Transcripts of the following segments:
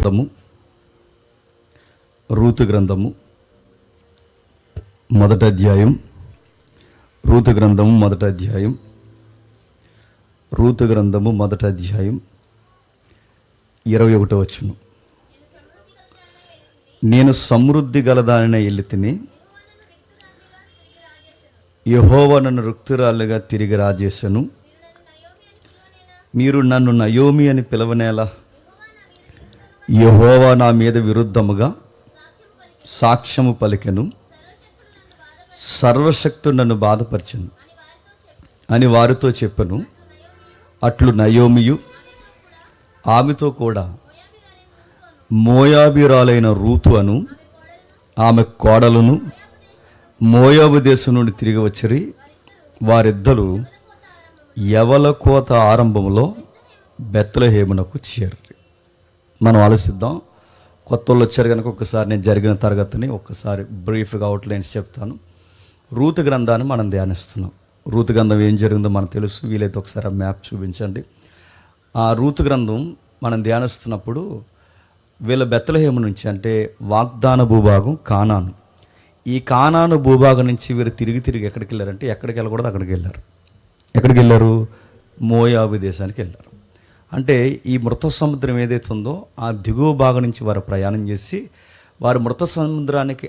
గ్రంథము రూతు గ్రంథము మొదటి అధ్యాయం. రూతు గ్రంథము మొదటి అధ్యాయం. రూతు గ్రంథము మొదటి అధ్యాయం 21వ వచనం. నేను సమృద్ధి గలదానిన వెళ్ళి తిని యెహోవా నన్ను రుక్తురాలుగా తిరిగి రాజేశను. మీరు నన్ను నయోమి అని పిలవనేలా? యెహోవా నా మీద విరుద్ధముగా సాక్ష్యము పలికెను, సర్వశక్తుడు నన్ను బాధపరచెను అని వారితో చెప్పెను. అట్లు నయోమియు ఆమెతో కూడా మోయాబీరాలైన రూతు అను ఆమె కోడలను మోయాబు దేశం నుండి తిరిగి వచ్చిరి. వారిద్దరూ యవల కోత ఆరంభంలో బెత్లెహేమునకు చేరి. మనం ఆలోచిద్దాం. కొత్త వాళ్ళు వచ్చారు కనుక ఒకసారి నేను జరిగిన తరగతిని ఒక్కసారి బ్రీఫ్గా అవుట్లైన్స్ చెప్తాను. రూతు గ్రంథాన్ని మనం ధ్యానిస్తున్నాం. రూతు గ్రంథం ఏం జరిగిందో మనకు తెలుసు. వీలైతే ఒకసారి ఆ మ్యాప్ చూపించండి. ఆ రూతు గ్రంథం మనం ధ్యానిస్తున్నప్పుడు వీళ్ళ బెత్లెహేము నుంచి, అంటే వాగ్దాన భూభాగం కానాను, ఈ కానాను భూభాగం నుంచి వీరు తిరిగి ఎక్కడికి వెళ్ళారంటే, ఎక్కడికి వెళ్ళకూడదు అక్కడికి వెళ్ళారు. ఎక్కడికి వెళ్ళారు? మోయాబు దేశానికి వెళ్ళారు. అంటే ఈ మృత సముద్రం ఏదైతే ఉందో ఆ దిగువ భాగం నుంచి వారు ప్రయాణం చేసి వారు మృత సముద్రానికి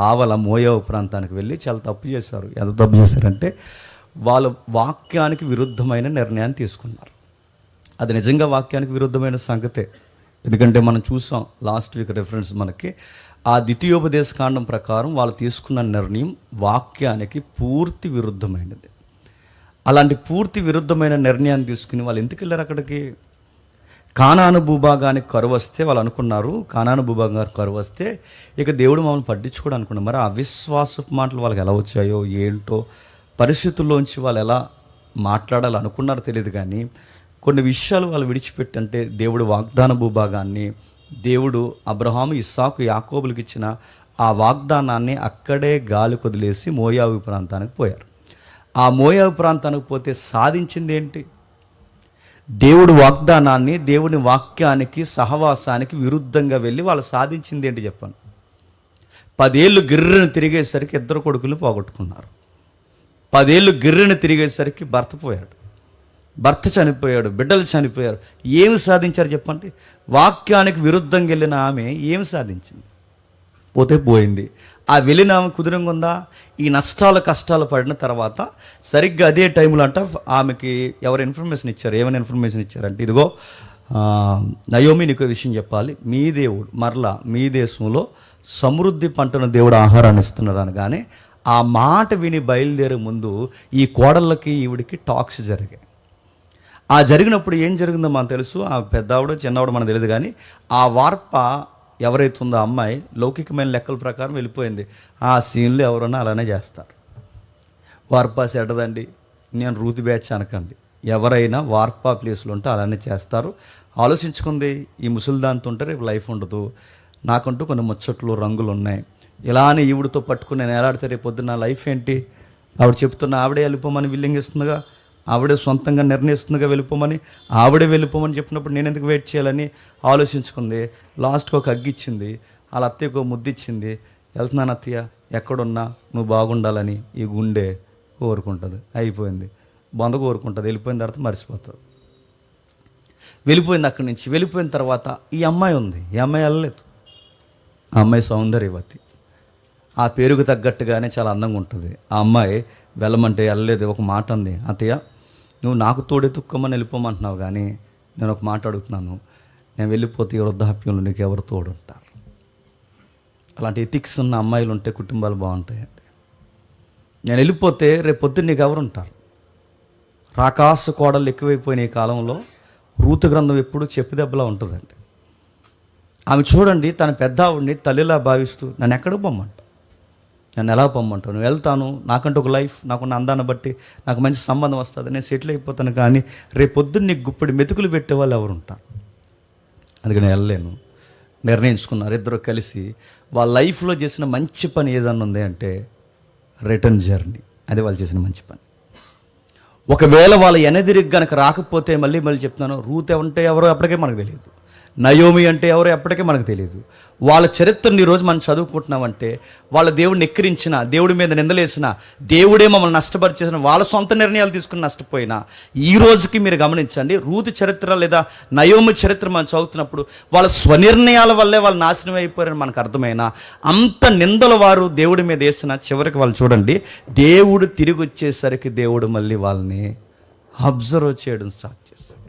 ఆవల మోయాబు ప్రాంతానికి వెళ్ళి చాలా తప్పు చేశారు. ఎంత తప్పు చేశారంటే వాళ్ళ వాక్యానికి విరుద్ధమైన నిర్ణయాన్ని తీసుకున్నారు. అది నిజంగా వాక్యానికి విరుద్ధమైన సంగతే. ఎందుకంటే మనం చూసాం లాస్ట్ వీక్ రెఫరెన్స్ మనకి. ఆ ద్వితీయోపదేశ కాండం ప్రకారం వాళ్ళు తీసుకున్న నిర్ణయం వాక్యానికి పూర్తి విరుద్ధమైనది. అలాంటి పూర్తి విరుద్ధమైన నిర్ణయాన్ని తీసుకుని వాళ్ళు ఎందుకు వెళ్ళారు అక్కడికి? కానాను భూభాగానికి కరువు వస్తే వాళ్ళు అనుకున్నారు, కానాను భూభాగానికి కరువు వస్తే ఇక దేవుడు మమ్మల్ని పట్టించుకోవడం అనుకున్నారు. మరి అవిశ్వాసపు మాటలు వాళ్ళకి ఎలా వచ్చాయో ఏంటో, పరిస్థితుల్లోంచి వాళ్ళు ఎలా మాట్లాడాలి అనుకున్నారో తెలియదు. కానీ కొన్ని విషయాలు వాళ్ళు విడిచిపెట్టి, అంటే దేవుడు వాగ్దాన భూభాగాన్ని, దేవుడు అబ్రహాము ఇస్సాకు యాకోబులకు ఇచ్చిన ఆ వాగ్దానాన్ని అక్కడే గాలి కొదిలేసి మోయాబు ప్రాంతానికి పోయారు. ఆ మోయాబు ప్రాంతానికి పోతే సాధించింది ఏంటి? దేవుడు వాగ్దానాన్ని, దేవుని వాక్యానికి, సహవాసానికి విరుద్ధంగా వెళ్ళి వాళ్ళు సాధించింది ఏంటి చెప్పండి? 10 ఏళ్ళు గిర్రను తిరిగేసరికి 2 కొడుకులు పోగొట్టుకున్నారు. 10 ఏళ్ళు గిర్రను తిరిగేసరికి భర్త పోయాడు, భర్త చనిపోయాడు, బిడ్డలు చనిపోయారు. ఏమి సాధించారు చెప్పండి? వాక్యానికి విరుద్ధంగా వెళ్ళిన ఆమె ఏమి సాధించింది? పోతే పోయింది. ఆ వెళ్ళిన ఆమె కుదురంగా ఉందా? ఈ నష్టాలు కష్టాలు పడిన తర్వాత సరిగ్గా అదే టైంలో అంట ఆమెకి ఎవరు ఇన్ఫర్మేషన్ ఇచ్చారు? ఏమైనా ఇన్ఫర్మేషన్ ఇచ్చారంటే, ఇదిగో నయోమి నీకు విషయం చెప్పాలి, మీ దేవుడు మరలా మీ దేశంలో సమృద్ధి పంటను దేవుడు ఆహారాన్ని ఇస్తున్నారు అనగానే ఆ మాట విని బయలుదేరే ముందు ఈ కోడళ్ళకి ఈవిడికి టాక్స్ జరిగాయి. ఆ జరిగినప్పుడు ఏం జరిగిందో మనకు తెలుసు. ఆ పెద్దావిడ చిన్నవాడు మనకు తెలియదు. కానీ ఆ వార్ప ఎవరైతే ఉందో అమ్మాయి లౌకికమైన లెక్కల ప్రకారం వెళ్ళిపోయింది. ఆ సీన్లో ఎవరన్నా అలానే చేస్తారు. వార్పా సెడ్డదండి, నేను రూతు బ్యాచ్ అనకండి. ఎవరైనా వార్పా ప్లేస్లో ఉంటే అలానే చేస్తారు. ఆలోచించుకుంది, ఈ ముసలిదాంతో ఉంటే రేపు లైఫ్ ఉండదు, నాకంటూ కొన్ని ముచ్చట్లు రంగులు ఉన్నాయి, ఇలానే ఈవిడితో పట్టుకుని నేను ఎలాడితే రేపు పొద్దున్న నా లైఫ్ ఏంటి? ఆవిడ చెప్తున్న ఆవిడే వెళ్ళిపోమని విల్లింగ్ ఇస్తుందిగా, ఆవిడే సొంతంగా నిర్ణయిస్తుందిగా వెళ్ళిపోమని, ఆవిడే వెళ్ళిపోమని చెప్పినప్పుడు నేను ఎందుకు వెయిట్ చేయాలని ఆలోచించుకుంది. లాస్ట్కి ఒక అగ్గిచ్చింది, వాళ్ళ అత్తయ్యకు ఒక ముద్దిచ్చింది. వెళ్తున్నాను అత్తయ్య, ఎక్కడున్నా నువ్వు బాగుండాలని ఈ గుండె కోరుకుంటుంది. అయిపోయింది, బొంద కోరుకుంటుంది. వెళ్ళిపోయిన తర్వాత మర్చిపోతుంది. వెళ్ళిపోయింది అక్కడి నుంచి. వెళ్ళిపోయిన తర్వాత ఈ అమ్మాయి ఉంది, ఈ అమ్మాయి వెళ్ళలేదు. ఆ అమ్మాయి సౌందర్యవతి, ఆ పేరుకు తగ్గట్టుగానే చాలా అందంగా ఉంటుంది. ఆ అమ్మాయి వెళ్ళమంటే వెళ్ళలేదు. ఒక మాట అంది, అత్తయ్య నువ్వు నాకు తోడెత్తుక్కోమని వెళ్ళిపోమంటున్నావు, కానీ నేను ఒక మాట అడుగుతున్నాను, నేను వెళ్ళిపోతే వృద్ధాప్యంలో నీకు ఎవరు తోడుంటారు? అలాంటి ఎథిక్స్ ఉన్న అమ్మాయిలు ఉంటే కుటుంబాలు బాగుంటాయండి. నేను వెళ్ళిపోతే రేపు పొద్దున్న నీకు ఎవరు ఉంటారు? రాకాసు కోడలు ఎక్కువైపోయిన ఈ కాలంలో రూతు గ్రంథం ఎప్పుడు చెప్పిదెబ్బలా ఉంటుందండి. ఆమె చూడండి, తన పెద్ద ఆవిడ్ని తల్లిలా భావిస్తూ నన్ను ఎక్కడికి పొమ్మంట, నన్ను ఎలా పొమ్మంటావు? నువ్వు వెళ్తాను, నాకంటూ ఒక లైఫ్, నాకున్న అందాన్ని బట్టి నాకు మంచి సంబంధం వస్తుంది, నేను సెటిల్ అయిపోతాను, కానీ రేపు పొద్దున్న నీకు గుప్పడి మెతుకులు పెట్టే వాళ్ళు ఎవరు ఉంటారు? అందుకని వెళ్ళలేను. నిర్ణయించుకున్నారు ఇద్దరు కలిసి. వాళ్ళ లైఫ్లో చేసిన మంచి పని ఏదన్నా ఉంది అంటే రిటర్న్ జర్నీ. అది వాళ్ళు చేసిన మంచి పని. ఒకవేళ వాళ్ళ ఎనదిరిగి కనుక రాకపోతే మళ్ళీ చెప్తున్నాను, రూత్ ఉంటే ఎవరో అప్పటికే మనకు తెలియదు. నయోమి అంటే ఎవరో ఎప్పటికీ మనకు తెలియదు. వాళ్ళ చరిత్రను ఈరోజు మనం చదువుకుంటున్నామంటే వాళ్ళ దేవుడిని ఎక్కిరించిన, దేవుడి మీద నిందలేసిన, దేవుడే మమ్మల్ని నష్టపరిచేసిన, వాళ్ళ సొంత నిర్ణయాలు తీసుకుని నష్టపోయినా ఈ రోజుకి మీరు గమనించండి, రూతు చరిత్ర లేదా నయోమి చరిత్ర మనం చదువుతున్నప్పుడు వాళ్ళ స్వనిర్ణయాల వల్లే వాళ్ళు నాశనం అయిపోయారని మనకు అర్థమైనా, అంత నిందలు వారు దేవుడి మీద వేసిన చివరికి వాళ్ళు చూడండి, దేవుడు తిరిగి వచ్చేసరికి దేవుడు మళ్ళీ వాళ్ళని అబ్జర్వ్ చేయడం స్టార్ట్ చేశాడు.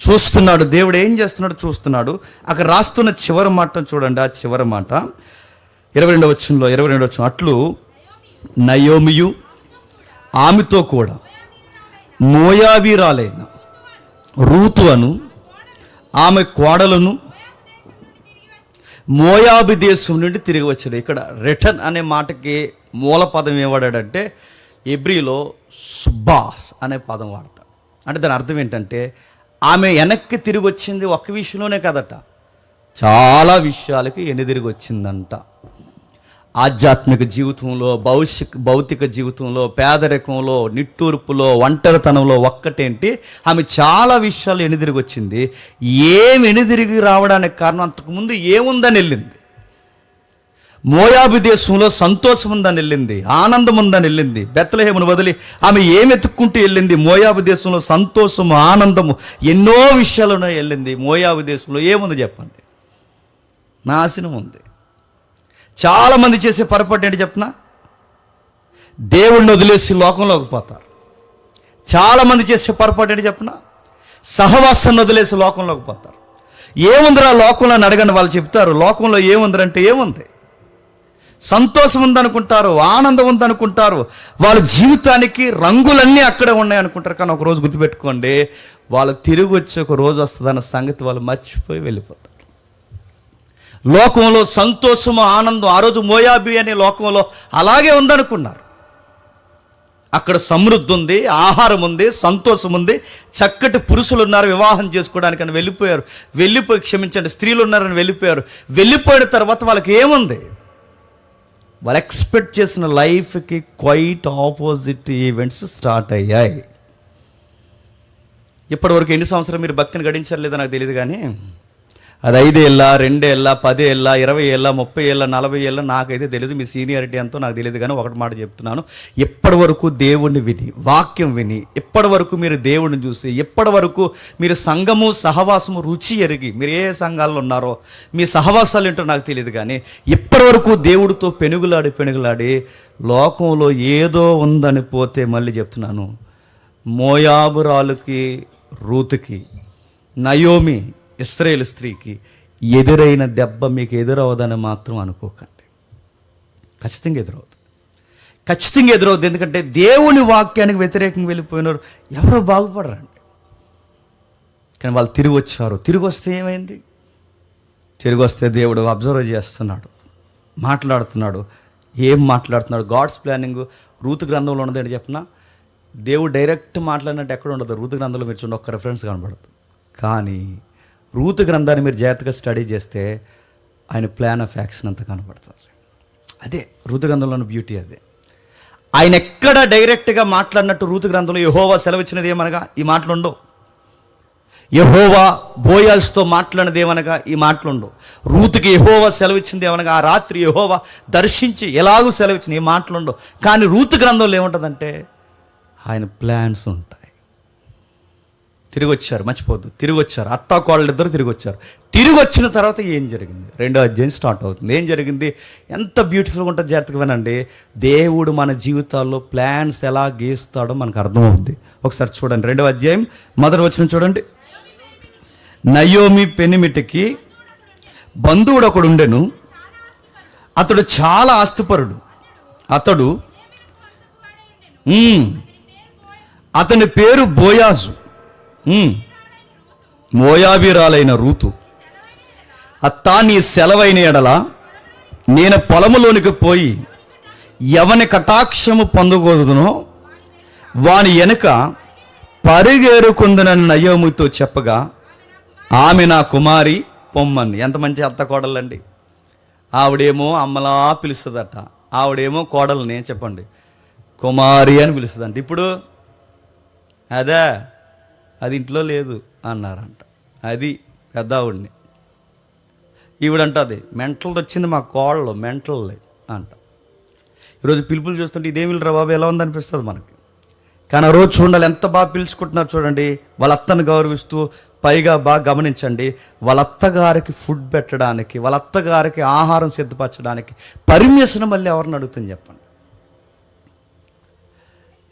చూస్తున్నాడు, దేవుడు ఏం చేస్తున్నాడు చూస్తున్నాడు. అక్కడ రాస్తున్న చివరి మాట చూడండి, ఆ చివరి మాట 22వ వచనంలో అట్లు నయోమియు ఆమెతో కూడా మోయాబీరాలైన రూతు అను ఆమె కోడలను మోయాబు దేశం నుండి తిరిగి వచ్చాడు. ఇక్కడ రిటర్న్ అనే మాటకి మూల పదం ఏవాడాడంటే ఎబ్రీలో సుబ్బాస్ అనే పదం వాడతాడు. అంటే దాని అర్థం ఏంటంటే ఆమె వెనక్కి తిరిగి వచ్చింది ఒక్క విషయంలోనే కదట, చాలా విషయాలకి ఎన్నిదిరిగి వచ్చిందంట. ఆధ్యాత్మిక జీవితంలో, భౌతిక జీవితంలో, పేదరికంలో, నిట్టూర్పులో, ఒంటరితనంలో ఒక్కటేంటి, ఆమె చాలా విషయాలు ఎన్నిదిరిగి వచ్చింది. ఏమి ఎన్నిదిరిగి రావడానికి కారణం, అంతకుముందు ఏముందని వెళ్ళింది. మోయాబు దేశంలో సంతోషం ఉందని వెళ్ళింది, ఆనందం ఉందని వెళ్ళింది. బెత్లెహేమును వదిలి ఆమె ఏమి ఎత్తుక్కుంటూ వెళ్ళింది. మోయాబు దేశంలో సంతోషము, ఆనందము, ఎన్నో విషయాలను వెళ్ళింది. మోయాబు దేశంలో ఏముంది చెప్పండి? నాశనం ఉంది. చాలామంది చేసే పొరపాటు ఏంటి చెప్పనా? దేవుణ్ణి వదిలేసి లోకంలోకి పోతారు. చాలామంది చేసే పొరపాటు ఏంటి చెప్పనా? సహవాసాన్ని వదిలేసి లోకంలోకి పోతారు. ఏముందిరా లోకంలో అని అడగండి, వాళ్ళు చెప్తారు లోకంలో ఏముందిరంటే ఏముంది. సంతోషం ఉందనుకుంటారు, ఆనందం ఉందనుకుంటారు, వాళ్ళ జీవితానికి రంగులన్నీ అక్కడే ఉన్నాయనుకుంటారు. కానీ ఒకరోజు గుర్తుపెట్టుకోండి, వాళ్ళు తిరిగి వచ్చి ఒక రోజు వస్తుందన్న సంగతి వాళ్ళు మర్చిపోయి వెళ్ళిపోతారు. లోకంలో సంతోషము, ఆనందం ఆ రోజు మోయాబి అనే లోకంలో అలాగే ఉందనుకున్నారు. అక్కడ సమృద్ధి ఉంది, ఆహారం ఉంది, సంతోషం ఉంది, చక్కటి పురుషులు ఉన్నారు వివాహం చేసుకోవడానికి అని వెళ్ళిపోయారు. క్షమించండి, స్త్రీలు ఉన్నారని వెళ్ళిపోయారు. వెళ్ళిపోయిన తర్వాత వాళ్ళకి ఏముంది? వాళ్ళు ఎక్స్పెక్ట్ చేసిన లైఫ్కి క్వైట్ ఆపోజిట్ ఈవెంట్స్ స్టార్ట్ అయ్యాయి. ఇప్పటివరకు ఎన్ని సంవత్సరాలు మీరు భక్తిని గడించారు లేదో నాకు తెలియదు, కానీ అది 5 ఏళ్ళ, 2 ఏళ్ళ, 10 ఏళ్ళ, 20 ఏళ్ళ, 30 ఏళ్ళ, 40 ఏళ్ళ నాకైతే తెలియదు. మీ సీనియారిటీ ఎంతో నాకు తెలియదు, కానీ ఒకటి మాట చెప్తున్నాను, ఇప్పటి వరకు దేవుణ్ణి విని, వాక్యం విని, ఇప్పటి వరకు మీరు దేవుణ్ణి చూసి, ఇప్పటి వరకు మీరు సంఘము సహవాసము రుచి ఎరిగి, మీరు ఏ సంఘాల్లో ఉన్నారో మీ సహవాసాలు ఏంటో నాకు తెలియదు, కానీ ఇప్పటి వరకు దేవుడితో పెనుగులాడి లోకంలో ఏదో ఉందని పోతే, మళ్ళీ చెప్తున్నాను, మోయాబురాలుకి, రూతుకి, నయోమి ఇశ్రాయేలు స్త్రీకి ఎదురైన దెబ్బ మీకు ఎదురవదని మాత్రం అనుకోకండి. ఖచ్చితంగా ఎదురవుతుంది. ఎందుకంటే దేవుని వాక్యానికి వ్యతిరేకంగా వెళ్ళిపోయినారు, ఎవరో బాగుపడరండి. కానీ వాళ్ళు తిరిగి వచ్చారు. తిరిగి వస్తే ఏమైంది? తిరిగి వస్తే దేవుడు అబ్జర్వ్ చేస్తున్నాడు, మాట్లాడుతున్నాడు. ఏం మాట్లాడుతున్నాడు? గాడ్స్ ప్లానింగ్ రూతు గ్రంథంలో ఉన్నదేంటి చెప్పిన, దేవుడు డైరెక్ట్ మాట్లాడినట్టు ఎక్కడ ఉండదు. రూతు గ్రంథంలో మీరు చూడండి, ఒక్క రెఫరెన్స్ కనబడదు. కానీ రూతు గ్రంథాన్ని మీరు జాగ్రత్తగా స్టడీ చేస్తే ఆయన ప్లాన్ ఆఫ్ యాక్షన్ అంతా కనబడుతుంది. అదే రూతు గ్రంథంలోని బ్యూటీ. అదే ఆయన ఎక్కడ డైరెక్ట్గా మాట్లాడినట్టు రూతు గ్రంథంలో యెహోవా సెలవిచ్చినది ఏమనగా ఈ మాటలు ఉండవు. యెహోవా బోయాజుతో మాట్లాడినది ఏమనగా ఈ మాటలు ఉండవు. రూతుకి యెహోవా సెలవిచ్చింది ఏమనగా ఆ రాత్రి యెహోవా దర్శించి ఎలాగూ సెలవిచ్చింది, ఈ మాటలు ఉండవు. కానీ రూతు గ్రంథంలో ఏముంటుందంటే ఆయన ప్లాన్స్ ఉంటాయి. తిరిగి వచ్చారు, మర్చిపోద్దు, తిరిగి వచ్చారు. అత్తా కోళ్ళిద్దరు తిరిగి వచ్చారు. తిరిగి వచ్చిన తర్వాత ఏం జరిగింది? 2వ అధ్యాయం స్టార్ట్ అవుతుంది. ఏం జరిగింది? ఎంత బ్యూటిఫుల్గా ఉంటుంది, జాగ్రత్తగా వినండి. దేవుడు మన జీవితాల్లో ప్లాన్స్ ఎలా గీస్తాడో మనకు అర్థమవుతుంది. ఒకసారి చూడండి, 2వ అధ్యాయం 1వ వచనం చూడండి. నయోమి పెనిమిటికి బంధువుడు ఒకడు ఉండెను, అతడు చాలా ఆస్తిపరుడు. అతని పేరు బోయాజు. మోయాబీరాలైన రూతు, అత్తా నీ సెలవైన ఎడల నేను పొలములోనికి పోయి ఎవని కటాక్షము పొందకూడదునో వాని వెనుక పరిగేరుకుందునని నయోమితో చెప్పగా, ఆమె నా కుమారి పొమ్మని. ఎంత మంచి అత్త కోడలండి. ఆవిడేమో అమ్మలా పిలుస్తుందట, ఆవిడేమో కోడల్ని చెప్పండి కుమారి అని పిలుస్తుందంట. ఇప్పుడు అది ఇంట్లో లేదు అన్నారంట. అది పెద్దావిడిని. ఈవిడంటది మెంటల్ది వచ్చింది మా కోళ్ళు మెంటల్ది అంట. ఈరోజు పిలుపులు చూస్తుంటే ఇదేమి రా బాబు ఎలా ఉందనిపిస్తుంది మనకి. కానీ ఆ రోజు చూడాలి ఎంత బాగా పిలుచుకుంటున్నారు చూడండి. వాళ్ళ అత్తను గౌరవిస్తూ, పైగా బాగా గమనించండి, వాళ్ళ అత్తగారికి ఫుడ్ పెట్టడానికి, వాళ్ళ అత్తగారికి ఆహారం సిద్ధపరచడానికి పర్మిషన్ మళ్ళీ ఎవరిని అడుగుతుంది చెప్పండి.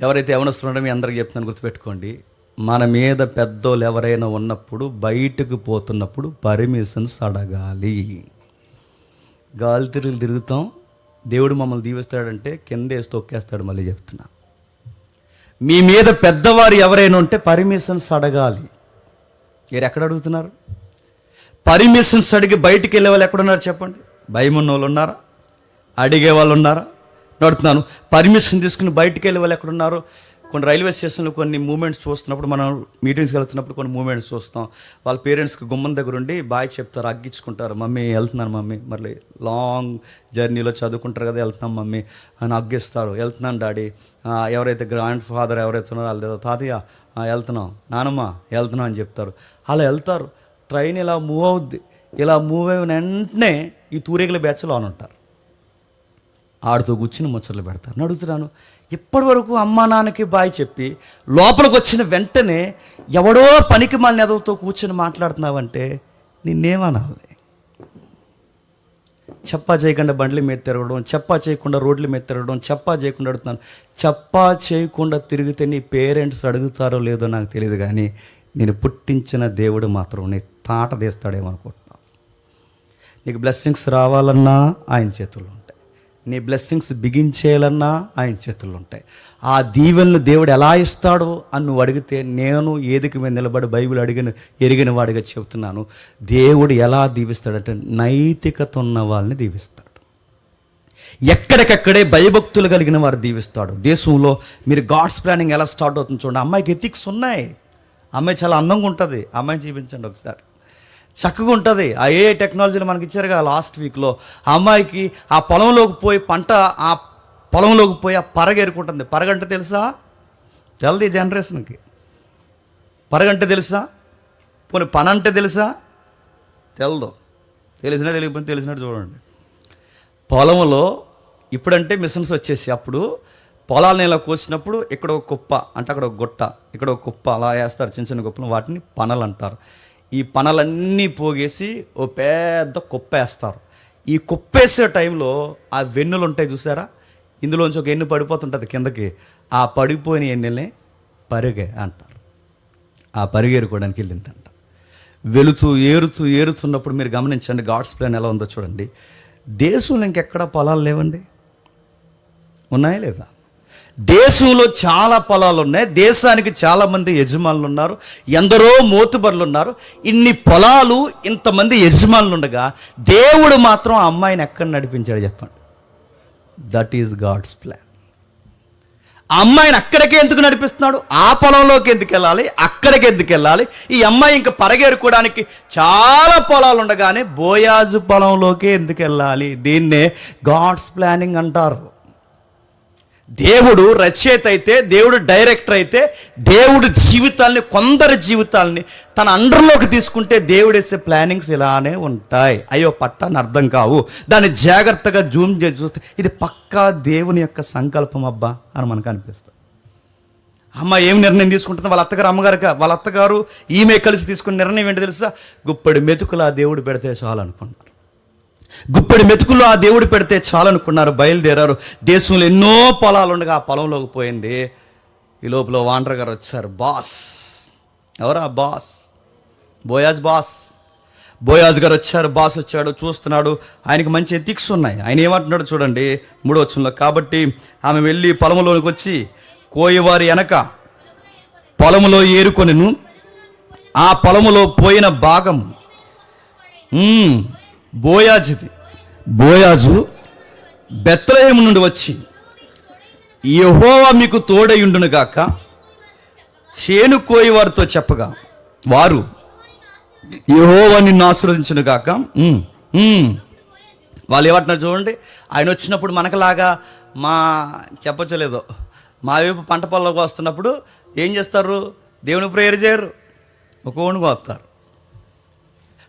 ఎవరైతే యవనస్తున్నారో మీ అందరికీ చెప్తున్నాను, గుర్తుపెట్టుకోండి, మన మీద పెద్దోళ్ళు ఎవరైనా ఉన్నప్పుడు బయటకు పోతున్నప్పుడు పర్మిషన్స్ అడగాలి. గాలి తిరుగుతాం, దేవుడు మమ్మల్ని దీవిస్తాడంటే కింద వేసి తొక్కేస్తాడు. మళ్ళీ చెప్తున్నా, మీ మీద పెద్దవారు ఎవరైనా ఉంటే పర్మిషన్స్ అడగాలి. మీరు ఎక్కడ అడుగుతున్నారు? పర్మిషన్స్ అడిగి బయటికి వెళ్ళే వాళ్ళు ఎక్కడున్నారు చెప్పండి? భయం ఉన్న వాళ్ళు ఉన్నారా? అడిగే వాళ్ళు ఉన్నారా? నడుతున్నాను పర్మిషన్ తీసుకుని బయటికి వెళ్ళే వాళ్ళు ఎక్కడున్నారు? కొన్ని రైల్వే స్టేషన్లో కొన్ని మూమెంట్స్ చూస్తున్నప్పుడు, మనం మీటింగ్స్కి వెళ్తున్నప్పుడు కొన్ని మూమెంట్స్ చూస్తాం. వాళ్ళ పేరెంట్స్కి గుమ్మం దగ్గర ఉండి బాయ్ చెప్తారు, అగ్గించుకుంటారు. మమ్మీ వెళ్తున్నాను మమ్మీ, మళ్ళీ లాంగ్ జర్నీలో చదువుకుంటారు కదా, వెళ్తున్నాం మమ్మీ అని అగ్గిస్తారు. వెళ్తున్నాను డాడీ. ఎవరైతే గ్రాండ్ ఫాదర్ ఎవరైతే ఉన్నారో వాళ్ళు తాతయ్య వెళ్తున్నాం, నానమ్మ వెళ్తున్నాం అని చెప్తారు. అలా వెళ్తారు. ట్రైన్ ఇలా మూవ్ అవుద్ది. ఇలా మూవ్ అయిన వెంటనే ఈ తూరేగుల బ్యాచ్లో అని ఉంటారు. ఆడుతూ కూర్చుని ముచ్చట్లు పెడతారు. అడుగుతున్నాను, ఇప్పటి వరకు అమ్మా నాన్నకి బాయ్ చెప్పి లోపలికి వచ్చిన వెంటనే ఎవడో పనికి మాలిన ఎదవతో కూర్చొని మాట్లాడుతున్నావంటే నిన్నేమనాలి? చెప్పా చేయకుండా బండ్ల మీద తిరగడం, చెప్పా చేయకుండా రోడ్ల మీద తిరగడం, చెప్పా చేయకుండా అడుగుతున్నాను. చెప్పా చేయకుండా తిరిగితే నీ పేరెంట్స్ అడుగుతారో లేదో నాకు తెలియదు, కానీ నేను పుట్టించిన దేవుడు మాత్రం నీ తాట తీస్తాడేమనుకుంటున్నాను. నీకు బ్లెస్సింగ్స్ రావాలన్నా ఆయన చేతుల్లో ఉంటాయి. నీ బ్లెస్సింగ్స్ బిగించేయాలన్నా ఆయన చేతుల్లో ఉంటాయి. ఆ దీవెనలు దేవుడు ఎలా ఇస్తాడో అని నువ్వు అడిగితే, నేను ఏదికి మీద నిలబడి బైబిల్ ఎరిగిన వాడిగా చెబుతున్నాను, దేవుడు ఎలా దీవిస్తాడంటే నైతికత ఉన్న వాళ్ళని దీవిస్తాడు. ఎక్కడికక్కడే భయభక్తులు కలిగిన వారు దీవిస్తాడు. దేశంలో మీరు గాడ్స్ ప్లానింగ్ ఎలా స్టార్ట్ అవుతుంది చూడండి. అమ్మాయికి ఎథిక్స్ ఉన్నాయి. అమ్మాయి చాలా అందంగా ఉంటుంది. అమ్మాయిని చూపించండి ఒకసారి. చక్కగా ఉంటుంది. ఆ ఏ టెక్నాలజీలు మనకి ఇచ్చారు కదా లాస్ట్ వీక్లో. ఆ అమ్మాయికి ఆ పొలంలోకి పోయి ఆ పొలంలోకి పోయి ఆ పరగేరుకుంటుంది. పరగంటే తెలుసా? తెలది జనరేషన్కి. పరగంటే తెలుసా? పోనీ పని అంటే తెలుసా? తెలదు. తెలియకపోతే తెలిసినట్టు చూడండి. పొలంలో ఇప్పుడంటే మిషన్స్ వచ్చేసి, అప్పుడు పొలాలను ఇలా కోసినప్పుడు ఇక్కడ ఒక కుప్ప అంటే అక్కడ ఒక గుట్ట, ఇక్కడ ఒక కుప్ప అలా వేస్తారు, చిన్న చిన్న కుప్పలు. వాటిని పనలు అంటారు. ఈ పనలన్నీ పోగేసి ఓ పెద్ద కుప్ప వేస్తారు. ఈ కుప్పేసే టైంలో ఆ వెన్నులు ఉంటాయి చూసారా, ఇందులోంచి ఒక ఎన్ను పడిపోతుంటుంది కిందకి. ఆ పడిపోయిన ఎన్నెల్ని పరిగె అంటారు. ఆ పరిగేరుకోవడానికి వెళ్ళిందంట. వెళుతూ ఏరుతున్నప్పుడు మీరు గమనించండి గాడ్స్ ప్లాన్ ఎలా ఉందో చూడండి. దేశంలో ఇంకెక్కడా పొలాలు లేవండి, ఉన్నాయా లేదా? దేశంలో చాలా పొలాలు ఉన్నాయి. దేశానికి చాలామంది యజమానులు ఉన్నారు, ఎందరో మోతుబర్లు ఉన్నారు. ఇన్ని పొలాలు, ఇంతమంది యజమానులు ఉండగా దేవుడు మాత్రం ఆ అమ్మాయిని ఎక్కడ నడిపించాడు చెప్పండి? That is God's plan. ఆ అమ్మాయిని అక్కడికే ఎందుకు నడిపిస్తున్నాడు? ఆ పొలంలోకి ఎందుకు వెళ్ళాలి? అక్కడికి ఎందుకు వెళ్ళాలి? ఈ అమ్మాయి ఇంకా పరగేరుకోవడానికి చాలా పొలాలు ఉండగానే బోయాజు పొలంలోకి ఎందుకు వెళ్ళాలి? దీన్నే గాడ్స్ ప్లానింగ్ అంటారు. దేవుడు రచయిత అయితే, దేవుడు డైరెక్టర్ అయితే, దేవుడు జీవితాల్ని, కొందరి జీవితాలని తన అండర్లోకి తీసుకుంటే దేవుడు వేసే ప్లానింగ్స్ ఇలానే ఉంటాయి. అయ్యో పట్టాన్ని అర్థం కావు, దాన్ని జాగ్రత్తగా జూమ్ చేసి చూస్తే ఇది పక్కా దేవుని యొక్క సంకల్పం అబ్బా అని మనకు అనిపిస్తుంది. అమ్మ ఏం నిర్ణయం తీసుకుంటుంది? వాళ్ళ అత్తగారు ఈమె కలిసి తీసుకున్న నిర్ణయం ఏంటి తెలుసా? గుప్పడి మెతుకులు ఆ దేవుడు పెడితే చాలు అనుకున్నారు. గుప్పడి మెతుకులు ఆ దేవుడు పెడితే చాలనుకున్నారు. బయలుదేరారు. దేశంలో ఎన్నో పొలాలు ఉండగా ఆ పొలంలోకి పోయింది. ఈ లోపల వాండర్ గారు వచ్చారు. బాస్ ఎవరా? బాస్, బోయాజ్ గారు వచ్చారు. బాస్ వచ్చాడు, చూస్తున్నాడు. ఆయనకి మంచి ఎథిక్స్ ఉన్నాయి. ఆయన ఏమంటున్నాడు చూడండి 3వ వచనంలో. కాబట్టి ఆమె వెళ్ళి పొలంలోకి వచ్చి కోయవారి వెనక పొలములో ఏరుకొనెను. ఆ పొలములో పోయిన భాగం బోయాజుది. బోయాజు బెత్లెహేము నుండి వచ్చి, యెహోవా మీకు తోడయుండును గాక చేను కోయి వారితో చెప్పగా, వారు యెహోవా నిన్ను ఆశీర్వదించును గాక. వాళ్ళు ఏమంటున్నారు చూడండి. ఆయన వచ్చినప్పుడు మనకులాగా చెప్పచ్చలేదో మా వైపు పంట పొలంలోకి వస్తున్నప్పుడు ఏం చేస్తారు? దేవుని ప్రేయర్ చేయరు, ఒక ఓణుగా వస్తారు.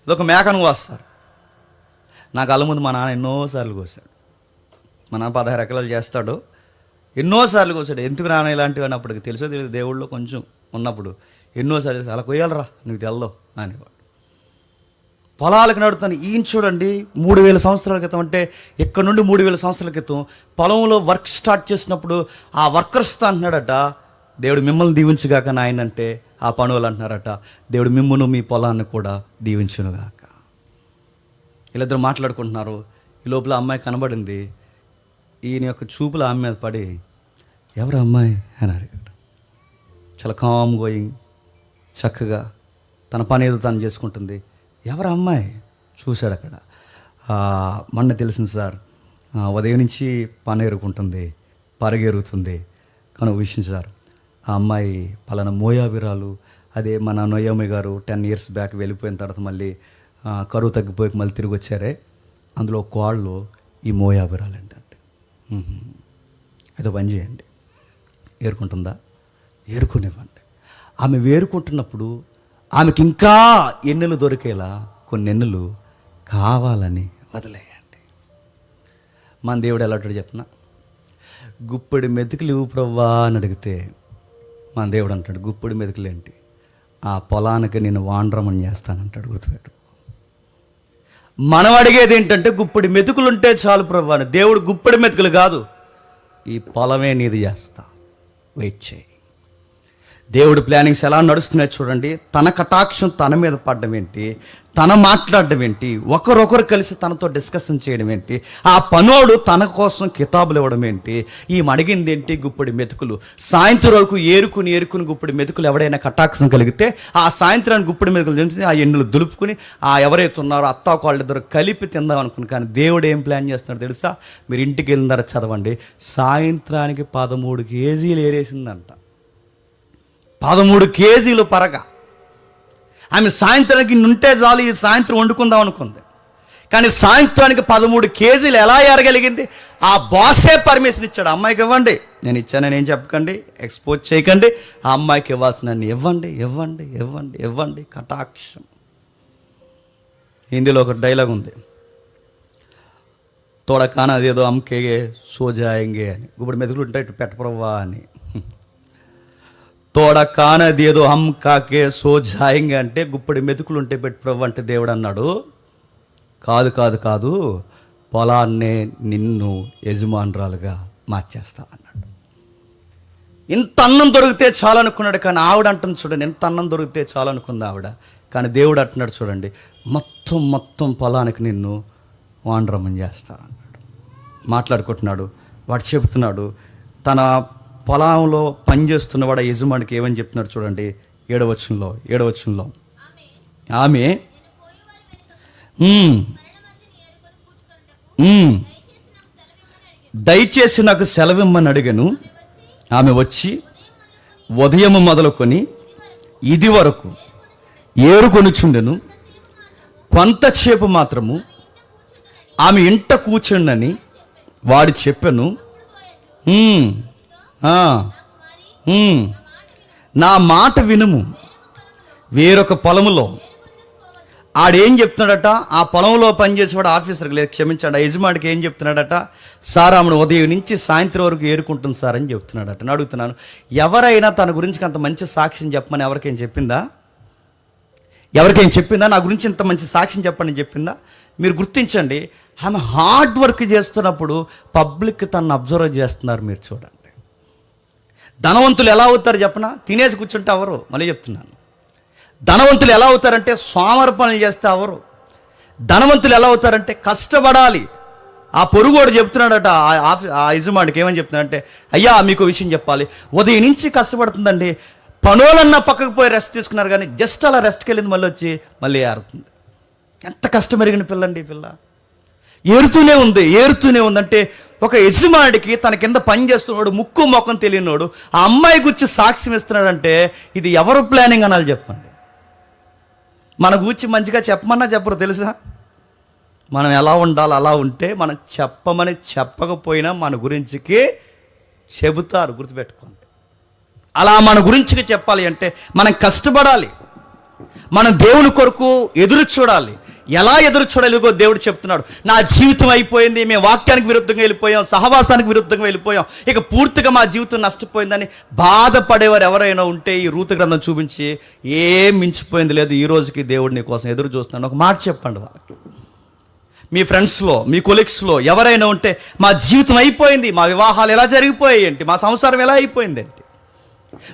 ఇదొక మేకను కోస్తారు. నా కళ్ళ ముందు మా నాన్న ఎన్నోసార్లు కోసాడు. మా నాన్న 16 ఎకరాలు చేస్తాడు, ఎన్నోసార్లు కోసాడు. ఎందుకు నాన్న ఇలాంటివి అన్నప్పటికి తెలుసో తెలియదు, దేవుళ్ళు కొంచెం ఉన్నప్పుడు ఎన్నోసార్లు అలా కొయ్యాలరా నీకు తెల్దో అనేవాడు. పొలాలకు నడుతాను. ఈయన చూడండి 3000 సంవత్సరాల క్రితం, అంటే ఇక్కడ నుండి 3000 సంవత్సరాల క్రితం పొలంలో వర్క్ స్టార్ట్ చేసినప్పుడు ఆ వర్కర్స్తో అంటున్నాడట, దేవుడు మిమ్మల్ని దీవించుగాక నాయన అంటే ఆ పనులు అంటున్నారట, దేవుడు మిమ్మును మీ పొలాన్ని కూడా దీవించునుగాక. వీళ్ళిద్దరు మాట్లాడుకుంటున్నారు. ఈ లోపల అమ్మాయి కనబడింది. ఈయన యొక్క చూపులు ఆమె మీద పడి, ఎవరు అమ్మాయి అని అడిగాడు. చాలా కామ్ గోయింగ్, చక్కగా తన పని ఏదో తను చేసుకుంటుంది. ఎవరు అమ్మాయి చూశాడు. అక్కడ మొన్న తెలిసింది సార్, ఉదయం నుంచి పని ఎరుకుంటుంది, పరిగెరుగుతుంది. కానీ ఒక విషయం సార్, ఆ అమ్మాయి పలానా మోయాబిరాలు, అదే మన నొయ్యమ్మ గారు 10 years బ్యాక్ వెళ్ళిపోయిన తర్వాత మళ్ళీ కరువు తగ్గిపోయి మళ్ళీ తిరిగి వచ్చారే, అందులో కోళ్ళు ఈ మోయాబిరాలు ఏంటంటే, ఏదో పని చేయండి, ఏరుకుంటుందా, ఏరుకునివ్వండి. ఆమె వేరుకుంటున్నప్పుడు ఆమెకి ఇంకా ఎన్నులు దొరికేలా కొన్ని ఎన్నులు కావాలని వదిలేయండి. మన దేవుడు ఎలా అంటాడు చెప్తున్నా, గుప్పెడి మెతుకులు ఇవ్వు ప్రవ్వా అని అడిగితే మన దేవుడు అంటాడు, గుప్పెడి మెతుకులు ఏంటి, ఆ పొలానికి నేను వాండ్రమని చేస్తానంటాడు. గుర్తుపెట్టు. మనం అడిగేది ఏంటంటే గుప్పెడి మెతుకులు ఉంటే చాలు ప్రవ్వా అని. దేవుడు గుప్పెడి మెతుకులు కాదు, ఈ పొలమే నీది చేస్తా, వెయిట్ చేయి. దేవుడు ప్లానింగ్స్ ఎలా నడుస్తున్నాయి చూడండి. తన కటాక్షం తన మీద పడడం ఏంటి, తన మాట్లాడడం ఏంటి, ఒకరొకరు కలిసి తనతో డిస్కషన్ చేయడం ఏంటి, ఆ పనోడు తన కోసం కితాబులు ఇవ్వడం ఏంటి, ఈ అడిగింది ఏంటి, గుప్పెడి మెతుకులు. సాయంత్రం వరకు ఏరుకుని గుప్పెడి మెతుకులు ఎవడైనా కటాక్షం కలిగితే ఆ సాయంత్రానికి గుప్పెడి మెతుకులు చేసి ఆ ఎండులు దులుపుకుని ఆ ఎవరైతే ఉన్నారో అత్తాకోళ్ళిద్దరు కలిపి తిందాం అనుకుని. కానీ దేవుడు ఏం ప్లాన్ చేస్తున్నాడు తెలుసా? మీరు ఇంటికి వెళ్ళిన తర్వాత చదవండి. సాయంత్రానికి 13 కేజీలు ఏరేసిందంట. 13 కేజీలు పరగ. ఆమె సాయంత్రానికి నుంటే చాలు, ఈ సాయంత్రం వండుకుందాం అనుకుంది. కానీ సాయంత్రానికి 13 కేజీలు ఎలా ఎరగలిగింది? ఆ బాసే పర్మిషన్ ఇచ్చాడు. అమ్మాయికి ఇవ్వండి, నేను ఇచ్చానని ఏం చెప్పకండి, ఎక్స్పోజ్ చేయకండి, ఆ అమ్మాయికి ఇవ్వాల్సిన ఇవ్వండి ఇవ్వండి ఇవ్వండి ఇవ్వండి. కటాక్షం. హిందీలో ఒక డైలాగ్ ఉంది, తోడకాన అదేదో అమ్కే సోజాయంగే అని. గుప్పుడు మెతుకులు ఉంటాయి, ఇటు పెట్టప్రవ్వా అని. తోడ కానదేదో హమ్ కాకే సో జాయింగా అంటే గుప్పడి మెతుకులు ఉంటే పెట్టుప్రవ్వ అంటే దేవుడు అన్నాడు, కాదు కాదు కాదు, పొలాన్నే నిన్ను యజమానురాలుగా మార్చేస్తా అన్నాడు. ఇంత అన్నం దొరికితే చాలనుకున్నాడు. కానీ ఆవిడ అంటుంది చూడండి, ఎంత అన్నం దొరికితే చాలనుకుంది ఆవిడ. కానీ దేవుడు అంటున్నాడు చూడండి, మొత్తం పొలానికి నిన్ను వాండ్రమని చేస్తా అన్నాడు. మాట్లాడుకుంటున్నాడు. వాడు చెబుతున్నాడు, తన పొలంలో పనిచేస్తున్నవాడు యజమానికి ఏమని చెప్తున్నాడు చూడండి. 7వ వచనంలో ఆమె దయచేసి నాకు సెలవిమ్మని అడిగాను. ఆమె వచ్చి ఉదయం మొదలుకొని ఇది వరకు ఏరుకొనుచుండెను. కొంతసేపు మాత్రము ఆమె ఇంట కూర్చుండని వాడు చెప్పాను. నా మాట వినుము, వేరొక పొలములో. ఆడేం చెప్తున్నాడట, ఆ పొలంలో పనిచేసేవాడు ఆఫీసర్కి లేదు, క్షమించాడు, ఆ యజమానికి ఏం చెప్తున్నాడట, సార్ ఆమెను ఉదయం నుంచి సాయంత్రం వరకు ఏరుకుంటుంది సార్ అని చెప్తున్నాడట. నేను అడుగుతున్నాను, ఎవరైనా తన గురించి అంత మంచి సాక్ష్యం చెప్పమని ఎవరికైనా చెప్పిందా? నా గురించి ఇంత మంచి సాక్ష్యం చెప్పని చెప్పిందా? మీరు గుర్తించండి, ఆమె హార్డ్ వర్క్ చేస్తున్నప్పుడు పబ్లిక్ తనను అబ్జర్వ్ చేస్తున్నారు. మీరు చూడండి. ధనవంతులు ఎలా అవుతారు చెప్పనా? తినేసి కూర్చుంటే అవరు. మళ్ళీ చెప్తున్నాను, ధనవంతులు ఎలా అవుతారంటే సోమరపనులు చేస్తే అవరు. ధనవంతులు ఎలా అవుతారంటే కష్టపడాలి. ఆ పొరుగుడు చెప్తున్నాడట ఆ యజమానికి, ఏమని చెప్తున్నాడంటే, అయ్యా మీకు విషయం చెప్పాలి, ఉదయం నుంచి కష్టపడుతుందండి, పనులన్నా పక్కకు పోయి రెస్ట్ తీసుకున్నారు, కానీ జస్ట్ అలా రెస్ట్కి వెళ్ళింది, మళ్ళీ వచ్చి మళ్ళీ ఏరుతుంది. ఎంత కష్టం ఎరిగిన పిల్లండి ఈ పిల్ల. ఏరుతూనే ఉంది. అంటే ఒక యజమానికి తన కింద పని చేస్తున్నాడు, ముక్కు మొక్కం తెలియనోడు ఆ అమ్మాయి గురించి సాక్ష్యం ఇస్తున్నాడంటే ఇది ఎవరు ప్లానింగ్ అనాలి చెప్పండి? మన గురించి మంచిగా చెప్పమన్నా చెప్పరు తెలుసా? మనం ఎలా ఉండాలి అలా ఉంటే, మనం చెప్పమని చెప్పకపోయినా మన గురించికి చెబుతారు. గుర్తుపెట్టుకోండి. అలా మన గురించికి చెప్పాలి అంటే మనం కష్టపడాలి. మనం దేవుని కొరకు ఎదురు చూడాలి. ఎలా ఎదురు చూడాలి? దేవుడు చెప్తున్నాడు, నా జీవితం అయిపోయింది, మేము వాక్యానికి విరుద్ధంగా వెళ్ళిపోయాం, సహవాసానికి విరుద్ధంగా వెళ్ళిపోయాం, ఇక పూర్తిగా మా జీవితం నష్టపోయిందని బాధపడేవారు ఎవరైనా ఉంటే ఈ రూతు గ్రంథం చూపించి ఏం మించిపోయింది లేదు, ఈ రోజుకి దేవుడు నీ కోసం ఎదురు చూస్తున్నాడు, ఒక మాట చెప్పండి వాళ్ళకి. మీ ఫ్రెండ్స్లో, మీ కొలీగ్స్లో ఎవరైనా ఉంటే మా జీవితం అయిపోయింది, మా వివాహాలు ఎలా జరిగిపోయాయి ఏంటి, మా సంసారం ఎలా అయిపోయింది ఏంటి,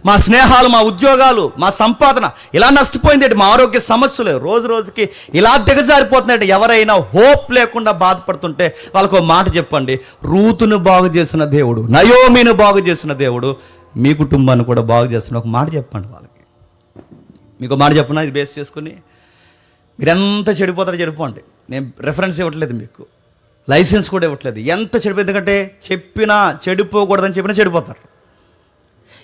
మా స్నేహాలు, మా ఉద్యోగాలు, మా సంపాదన ఇలా నష్టపోయింది ఏంటి, మా ఆరోగ్య సమస్యలు రోజు రోజుకి ఇలా దిగజారిపోతున్నాయంటే, ఎవరైనా హోప్ లేకుండా బాధపడుతుంటే వాళ్ళకు ఒక మాట చెప్పండి, రూతును బాగు చేసిన దేవుడు, నయోమిని బాగు చేసిన దేవుడు మీ కుటుంబాన్ని కూడా బాగు చేసిన ఒక మాట చెప్పండి వాళ్ళకి. మీకు మాట చెప్పనా, ఇది బేస్ చేసుకుని మీరెంత చెడిపోతారో చెడిపోండి. నేను రెఫరెన్స్ ఇవ్వట్లేదు, మీకు లైసెన్స్ కూడా ఇవ్వట్లేదు. ఎంత చెడిపోయింది, ఎందుకంటే చెప్పినా చెడిపోకూడదని చెప్పినా చెడిపోతారు,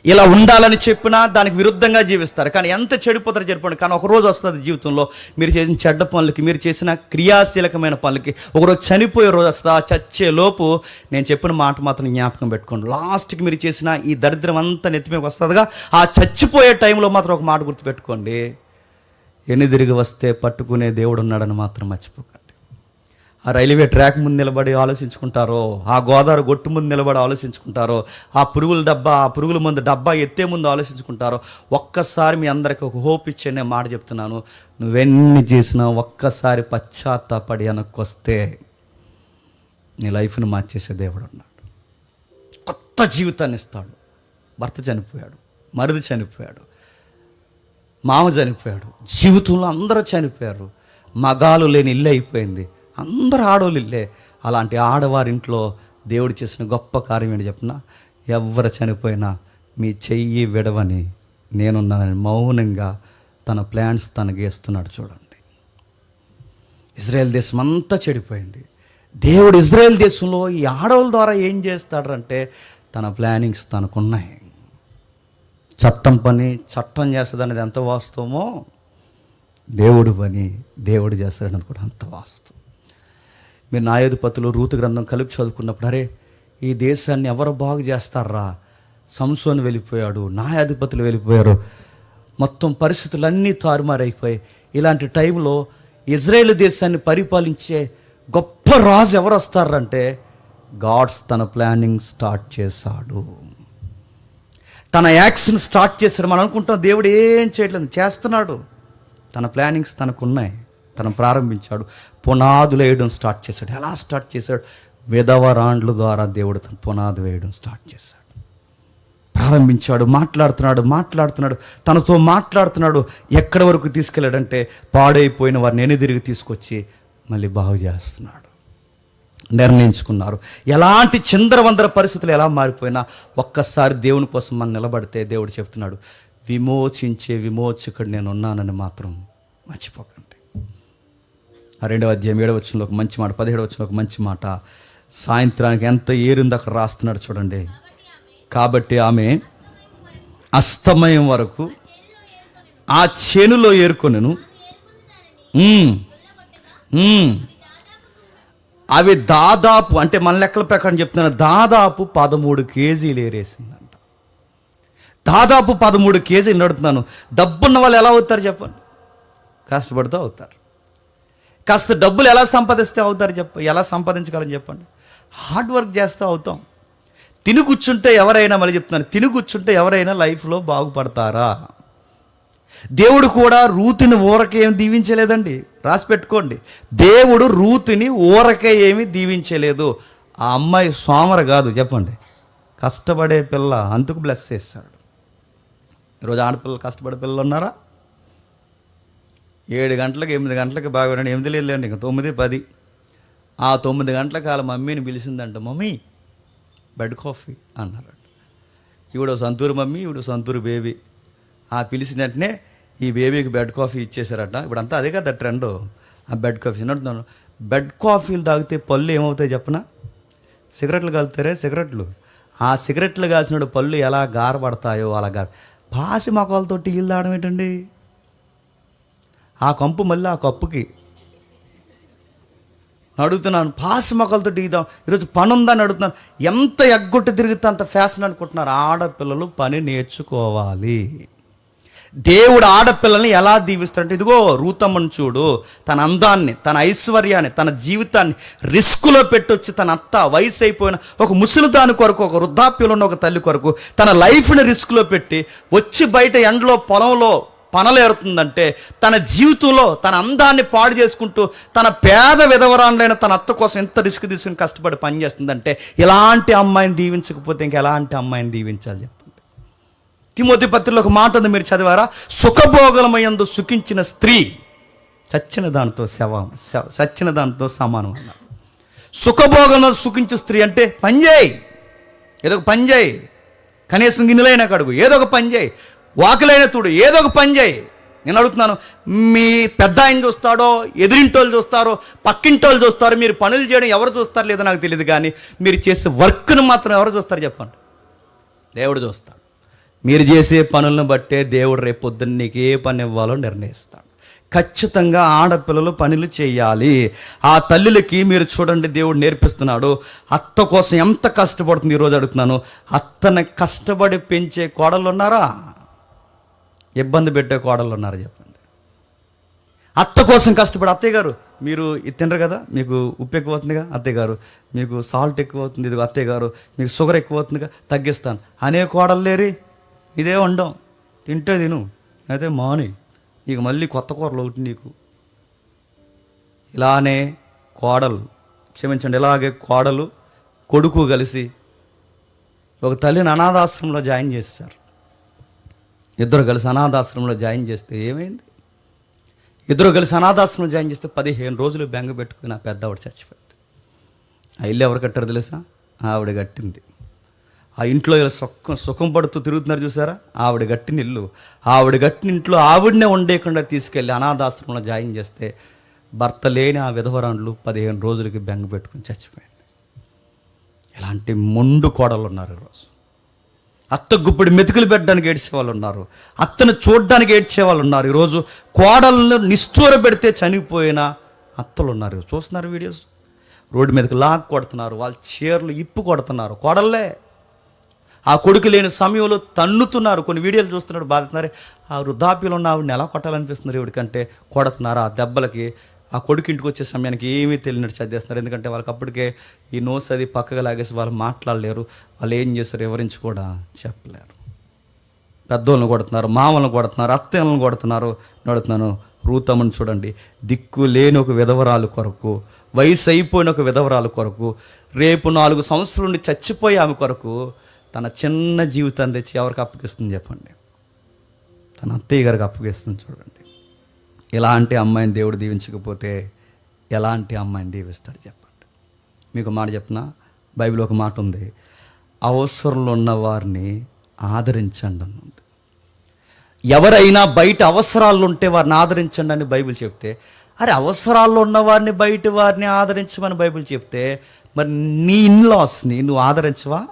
ఇలా ఉండాలని చెప్పినా దానికి విరుద్ధంగా జీవిస్తారు. కానీ ఎంత చెడిపోతారో చెడిపోండి. కానీ ఒకరోజు వస్తుంది జీవితంలో, మీరు చేసిన చెడ్డ పనులకి, మీరు చేసిన క్రియాశీలకమైన పనులకి ఒకరోజు చనిపోయే రోజు వస్తుంది. ఆ చచ్చే లోపు నేను చెప్పిన మాట మాత్రం జ్ఞాపకం పెట్టుకోండి. లాస్ట్కి మీరు చేసిన ఈ దరిద్రం అంతా నెత్తిమీదకి వస్తుందిగా, ఆ చచ్చిపోయే టైంలో మాత్రం ఒక మాట గుర్తుపెట్టుకోండి, ఎన్ని వస్తే పట్టుకునే దేవుడు ఉన్నాడని మాత్రం మర్చిపోకండి. ఆ రైల్వే ట్రాక్ ముందు నిలబడి ఆలోచించుకుంటారో, ఆ గోదావరి గొట్టు ముందు నిలబడి ఆలోచించుకుంటారో, ఆ పురుగుల ముందు డబ్బా ఎత్తే ముందు ఆలోచించుకుంటారో, ఒక్కసారి మీ అందరికీ ఒక హోప్ ఇచ్చే నేను మాట చెప్తున్నాను, నువ్వెన్ని చేసినా ఒక్కసారి పశ్చాత్తాపడి వెనక్కొస్తే నీ లైఫ్ని మార్చేసే దేవుడు ఉన్నాడు. కొత్త జీవితాన్ని ఇస్తాడు. భర్త చనిపోయాడు, మరిది చనిపోయాడు, మామ చనిపోయాడు, జీవితంలో అందరూ చనిపోయారు, మగాలు లేని ఇల్లు అయిపోయింది, అందరూ ఆడవాళ్ళు ఇల్లే. అలాంటి ఆడవారింట్లో దేవుడు చేసిన గొప్ప కార్యం ఏంటి చెప్పిన, ఎవరు చనిపోయినా మీ చెయ్యి విడవని నేనున్నానని మౌనంగా తన ప్లాన్స్ తనకి వేస్తున్నాడు. చూడండి, ఇజ్రాయెల్ దేశం అంతా చెడిపోయింది. దేవుడు ఇజ్రాయెల్ దేశంలో ఈ ఆడవాళ్ళ ద్వారా ఏం చేస్తాడంటే, తన ప్లానింగ్స్ తనకున్నాయి. చట్టం పని చట్టం చేస్తుంది అనేది ఎంత వాస్తవమో, దేవుడు పని దేవుడు చేస్తాడనేది కూడా అంత వాస్తవం. మీరు న్యాయాధిపతులు, రూతు గ్రంథం కలిపి చదువుకున్నప్పుడు, అరే ఈ దేశాన్ని ఎవరు బాగు చేస్తారా, సంసోను వెళ్ళిపోయాడు, న్యాయాధిపతులు వెళ్ళిపోయారు, మొత్తం పరిస్థితులన్నీ తారుమారైపోయాయి. ఇలాంటి టైంలో ఇజ్రాయేల్ దేశాన్ని పరిపాలించే గొప్ప రాజు ఎవరు వస్తారంటే, గాడ్స్ తన ప్లానింగ్ స్టార్ట్ చేశాడు, తన యాక్షన్ స్టార్ట్ చేశాడు. మనం అనుకుంటాం దేవుడు ఏం చేయట్లేదు, చేస్తున్నాడు. తన ప్లానింగ్స్ తనకున్నాయి, తను ప్రారంభించాడు, పునాదులు వేయడం స్టార్ట్ చేశాడు. ఎలా స్టార్ట్ చేశాడు? విధవరాండ్ల ద్వారా దేవుడు తన పునాది వేయడం స్టార్ట్ చేశాడు, ప్రారంభించాడు. మాట్లాడుతున్నాడు, తనతో మాట్లాడుతున్నాడు. ఎక్కడి వరకు తీసుకెళ్ళాడంటే, పాడైపోయిన వారిని ఎనిదిరిగి తీసుకొచ్చి మళ్ళీ బాగు చేస్తున్నాడు. నిర్ణయించుకున్నారు. ఎలాంటి చిందరవందర పరిస్థితులు ఎలా మారిపోయినా ఒక్కసారి దేవుని కోసం మనం నిలబడితే దేవుడు చెప్తున్నాడు, విమోచించే విమోచకుడు నేను ఉన్నానని మాత్రం మర్చిపోకండి. ఆ 2వ అధ్యాయం 7వ వచనంలో ఒక మంచి మాట, 17వ వచనంలో ఒక మంచి మాట, సాయంత్రానికి ఎంత ఏరుందో అక్కడ రాస్తున్నాడు చూడండి. కాబట్టి ఆమె అస్తమయం వరకు ఆ చేనులో ఏరుకొనెను, అవి దాదాపు, అంటే మన లెక్కల ప్రకారం చెప్తున్నా, దాదాపు 13 కేజీలు ఏరేసిందంట. దాదాపు 13 కేజీలు నడుతున్నాను. డబ్బున్న వాళ్ళు ఎలా అవుతారు చెప్పండి? కష్టపడుతూ అవుతారు. కాస్త డబ్బులు ఎలా సంపాదిస్తే అవుతారు ఎలా సంపాదించగలని చెప్పండి? హార్డ్ వర్క్ చేస్తూ అవుతాం. తిని కూర్చుంటే ఎవరైనా, మళ్ళీ చెప్తున్నాను, తిని కూర్చుంటే ఎవరైనా లైఫ్లో బాగుపడతారా? దేవుడు కూడా రూతుని ఊరకే ఏమి దీవించలేదండి, రాసి పెట్టుకోండి. దేవుడు రూతుని ఊరకే ఏమి దీవించలేదు. ఆ అమ్మాయి సోమర కాదు, చెప్పండి, కష్టపడే పిల్ల, అందుకు బ్లెస్ చేస్తాడు. ఈరోజు ఆడపిల్లలు కష్టపడే పిల్లలు ఉన్నారా? 7 గంటలకు 8 గంటలకు బాగా 8 లేదండి, ఇంకా 9, 10. ఆ 9 గంటలకు వాళ్ళ మమ్మీని పిలిచిందంట, మమ్మీ బెడ్ కాఫీ అన్నారంట. ఈవిడ సంతూరు మమ్మీ, ఈవిడ సంతూరు బేబీ. ఆ పిలిచిన వెంటనే ఈ బేబీకి బెడ్ కాఫీ ఇచ్చేసారట. ఇప్పుడంతా అదే కదా ట్రెండ్, ఆ బెడ్ కాఫీ. అంటున్నాను, బెడ్ కాఫీలు తాగితే పళ్ళు ఏమవుతాయి చెప్పనా? సిగరెట్లు కాలుతారే సిగరెట్లు, ఆ సిగరెట్లు కాల్చినప్పుడు పళ్ళు ఎలా గారపడతాయో అలా పాసి మొక్కలతో టీలు తాగడం ఏంటండి? ఆ కంపు మళ్ళీ ఆ కప్పుకి అడుగుతున్నాను, పాసి మొక్కలతో టీదాం, ఈరోజు పని ఉందని అడుగుతున్నాను. ఎంత ఎగ్గొట్టి తిరుగుతా అంత ఫ్యాషన్ అనుకుంటున్నారు. ఆడపిల్లలు పని నేర్చుకోవాలి. దేవుడు ఆడపిల్లల్ని ఎలా దీవిస్తాడంటే, ఇదిగో రూతమ్మను చూడు, తన అందాన్ని, తన ఐశ్వర్యాన్ని, తన జీవితాన్ని రిస్కులో పెట్టొచ్చి తన అత్త వయసు అయిపోయిన ఒక ముసలిదాని కొరకు, ఒక వృద్ధాప్యంలో ఉన్న ఒక తల్లి కొరకు తన లైఫ్ని రిస్క్లో పెట్టి వచ్చి బయట ఎండలో పొలంలో పనలేరుతుందంటే, తన జీవితంలో తన అందాన్ని పాడు చేసుకుంటూ తన పేద విధవరాండ్లైన తన అత్త కోసం ఎంత రిస్క్ తీసుకుని కష్టపడి పనిచేస్తుందంటే, ఇలాంటి అమ్మాయిని దీవించకపోతే ఇంకెలాంటి అమ్మాయిని దీవించాలి చెప్పండి. తిమోతి పత్రికలో ఒక మాట ఉంది, మీరు చదివారా? సుఖభోగలమయందు సుఖించిన స్త్రీ చచ్చిన దాంతో సమానం అన్నారు. సుఖభోగంలో సుఖించే స్త్రీ అంటే పని చేయి, ఏదో ఒక పని చేయి, కనీసం గిన్నెలైన కడుగు, ఏదో ఒక పని చేయి, వాకిలైన తుడు, ఏదో ఒక పని చేయి. నేను అడుగుతున్నాను, మీ పెద్ద ఆయన చూస్తాడో, ఎదురింటోళ్ళు చూస్తారో, పక్కింటోళ్ళు చూస్తారో, మీరు పనులు చేయడం ఎవరు చూస్తారో లేదో నాకు తెలియదు, కానీ మీరు చేసే వర్క్ను మాత్రం ఎవరు చూస్తారు చెప్పండి? దేవుడు చూస్తాడు. మీరు చేసే పనులను బట్టే దేవుడు రేపు పొద్దున్న నీకు ఏ పని ఇవ్వాలో నిర్ణయిస్తాడు. ఖచ్చితంగా ఆడపిల్లలు పనులు చేయాలి. ఆ తల్లులకి మీరు చూడండి, దేవుడు నేర్పిస్తున్నాడు. అత్త కోసం ఎంత కష్టపడుతుంది. ఈరోజు అడుగుతున్నాను, అత్తని కష్టపడి పెంచే కోడళ్ళు ఉన్నారా? ఇబ్బంది పెట్టే కోడళ్ళు ఉన్నారు చెప్పండి. అత్త కోసం కష్టపడి, అత్తయ్య గారు మీరు ఇది తినరు కదా, మీకు ఉప్పు ఎక్కువ అవుతుందిగా, అత్తయ్య గారు మీకు సాల్ట్ ఎక్కువ అవుతుంది, ఇది అత్తయ్య గారు మీకు షుగర్ ఎక్కువ అవుతుందిగా, తగ్గిస్తాను అనే కోడలు లేరి. ఇదే వండం, తింటే తిను, అయితే మాని, ఇక మళ్ళీ కొత్త కూరలు ఒకటి నీకు. ఇలానే కోడలు, క్షమించండి, ఇలాగే కోడలు కొడుకు కలిసి ఒక తల్లిని అనాథాశ్రమంలో జాయిన్ చేశారు. ఇద్దరు కలిసి అనాథాశ్రమంలో జాయిన్ చేస్తే ఏమైంది? ఇద్దరు కలిసి అనాథాశ్రమంలో జాయిన్ చేస్తే 15 రోజులు బెంగ పెట్టుకుని ఆ పెద్ద ఆవిడ చచ్చిపోయింది. ఆ ఇల్లు ఎవరు కట్టారు తెలుసా? ఆవిడ కట్టింది. ఆ ఇంట్లో ఇలా సుఖం పడుతూ తిరుగుతున్నారు చూసారా? ఆవిడ కట్టిన ఇల్లు. ఆవిడ కట్టిన ఇంట్లో ఆవిడనే ఉండేకుండా తీసుకెళ్ళి అనాథాశ్రమంలో జాయిన్ చేస్తే భర్త లేని ఆ విధవరాండ్లు 15 రోజులకి బెంగ పెట్టుకుని చచ్చిపోయింది. ఇలాంటి మొండు కోడలు ఉన్నారు ఈరోజు. అత్త గుప్పిడి మెతుకులు పెట్టడానికి ఏడ్చేవాళ్ళు ఉన్నారు, అత్తను చూడడానికి ఏడ్చేవాళ్ళు ఉన్నారు. ఈరోజు కోడలను నిష్ఠూర పెడితే చనిపోయిన అత్తలు ఉన్నారు. చూస్తున్నారు వీడియోస్, రోడ్డు మీదకి లాక్ కొడుతున్నారు, వాళ్ళ చీరలు ఇప్పు కొడుతున్నారు కోడళ్ళే. ఆ కొడుకు లేని సమయంలో తన్నుతున్నారు. కొన్ని వీడియోలు చూస్తున్నాడు, బాధతున్నారు. ఆ వృద్ధాప్యంలో ఉన్న ఆవిడని ఎలా కొట్టాలనిపిస్తున్నారు ఎవరికంటే కొడుతున్నారు. ఆ దెబ్బలకి ఆ కొడుకు ఇంటికి వచ్చే సమయానికి ఏమీ తెలియనట్టు చదివేస్తున్నారు. ఎందుకంటే వాళ్ళకి అప్పటికే ఈ నోస్ అది పక్కగా లాగేసి వాళ్ళు మాట్లాడలేరు. వాళ్ళు ఏం చేస్తారు వివరించి కూడా చెప్పలేరు. పెద్దోళ్ళని కొడుతున్నారు, మామలను కొడుతున్నారు, అత్తయ్యలను కొడుతున్నారు. నడుతున్నాను, రూతమ్మను చూడండి, దిక్కు లేని ఒక విధవరాలు కొరకు, వయసు అయిపోయిన ఒక విధవరాలు కొరకు, రేపు 4 సంవత్సరాల నుండి చచ్చిపోయి ఆమె కొరకు తన చిన్న జీవితాన్ని తెచ్చి ఎవరికి అప్పగిస్తుంది చెప్పండి? తన అత్తయ్య గారికి అప్పగిస్తుంది. చూడండి, ఎలాంటి అమ్మాయిని దేవుడు దీవించకపోతే ఎలాంటి అమ్మాయిని దీవిస్తాడు చెప్పండి? మీకు మాట చెప్పిన బైబిల్ ఒక మాట ఉంది, అవసరంలో ఉన్న వారిని ఆదరించండి అని ఉంది. ఎవరైనా బయట అవసరాలు ఉంటే వారిని ఆదరించండి అని బైబిల్ చెప్తే, అరే అవసరాల్లో ఉన్న వారిని బయట వారిని ఆదరించమని బైబిల్ చెప్తే, మరి నీ ఇన్లాస్ని నువ్వు ఆదరించవా?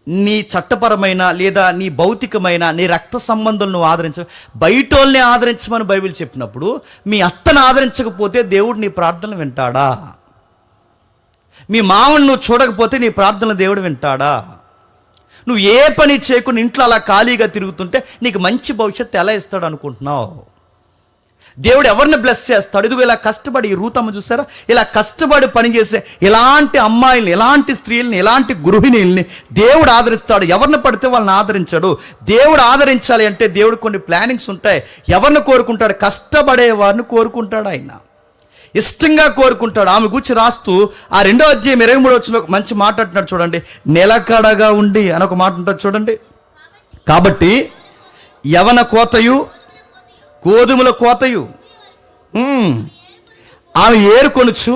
నీ చట్టపరమైన లేదా నీ భౌతికమైన నీ రక్త సంబంధం నువ్వు ఆదరించ, బయట వాళ్ళని ఆదరించమని బైబిల్ చెప్పినప్పుడు మీ అత్తను ఆదరించకపోతే దేవుడు నీ ప్రార్థనలు వింటాడా? మీ మామను నువ్వు చూడకపోతే నీ ప్రార్థనలు దేవుడు వింటాడా? నువ్వు ఏ పని చేయకుండా ఇంట్లో అలా ఖాళీగా తిరుగుతుంటే నీకు మంచి భవిష్యత్తు ఎలా ఇస్తాడు అనుకుంటున్నావు? దేవుడు ఎవరిని బ్లెస్ చేస్తాడు? ఇదిగో ఇలా కష్టపడి, ఈ రూతమ్మ చూసారా, ఇలా కష్టపడి పనిచేసే ఇలాంటి అమ్మాయిల్ని, ఇలాంటి స్త్రీలని, ఇలాంటి గృహిణీల్ని దేవుడు ఆదరిస్తాడు. ఎవరిని పడితే వాళ్ళని ఆదరించాడు. దేవుడు ఆదరించాలి అంటే దేవుడు కొన్ని ప్లానింగ్స్ ఉంటాయి. ఎవరిని కోరుకుంటాడు? కష్టపడే వారిని కోరుకుంటాడు. ఆయన ఇష్టంగా కోరుకుంటాడు. ఆమె గురించి రాస్తూ ఆ 2వ అధ్యాయం 23వ వచనంలో మంచి మాట్లాడుతున్నాడు చూడండి. నిలకడగా ఉండి అని ఒక మాట ఉంటుంది చూడండి. కాబట్టి యవన కోతయు గోధుమల కోతయు ఆమె ఏరుకొనుచు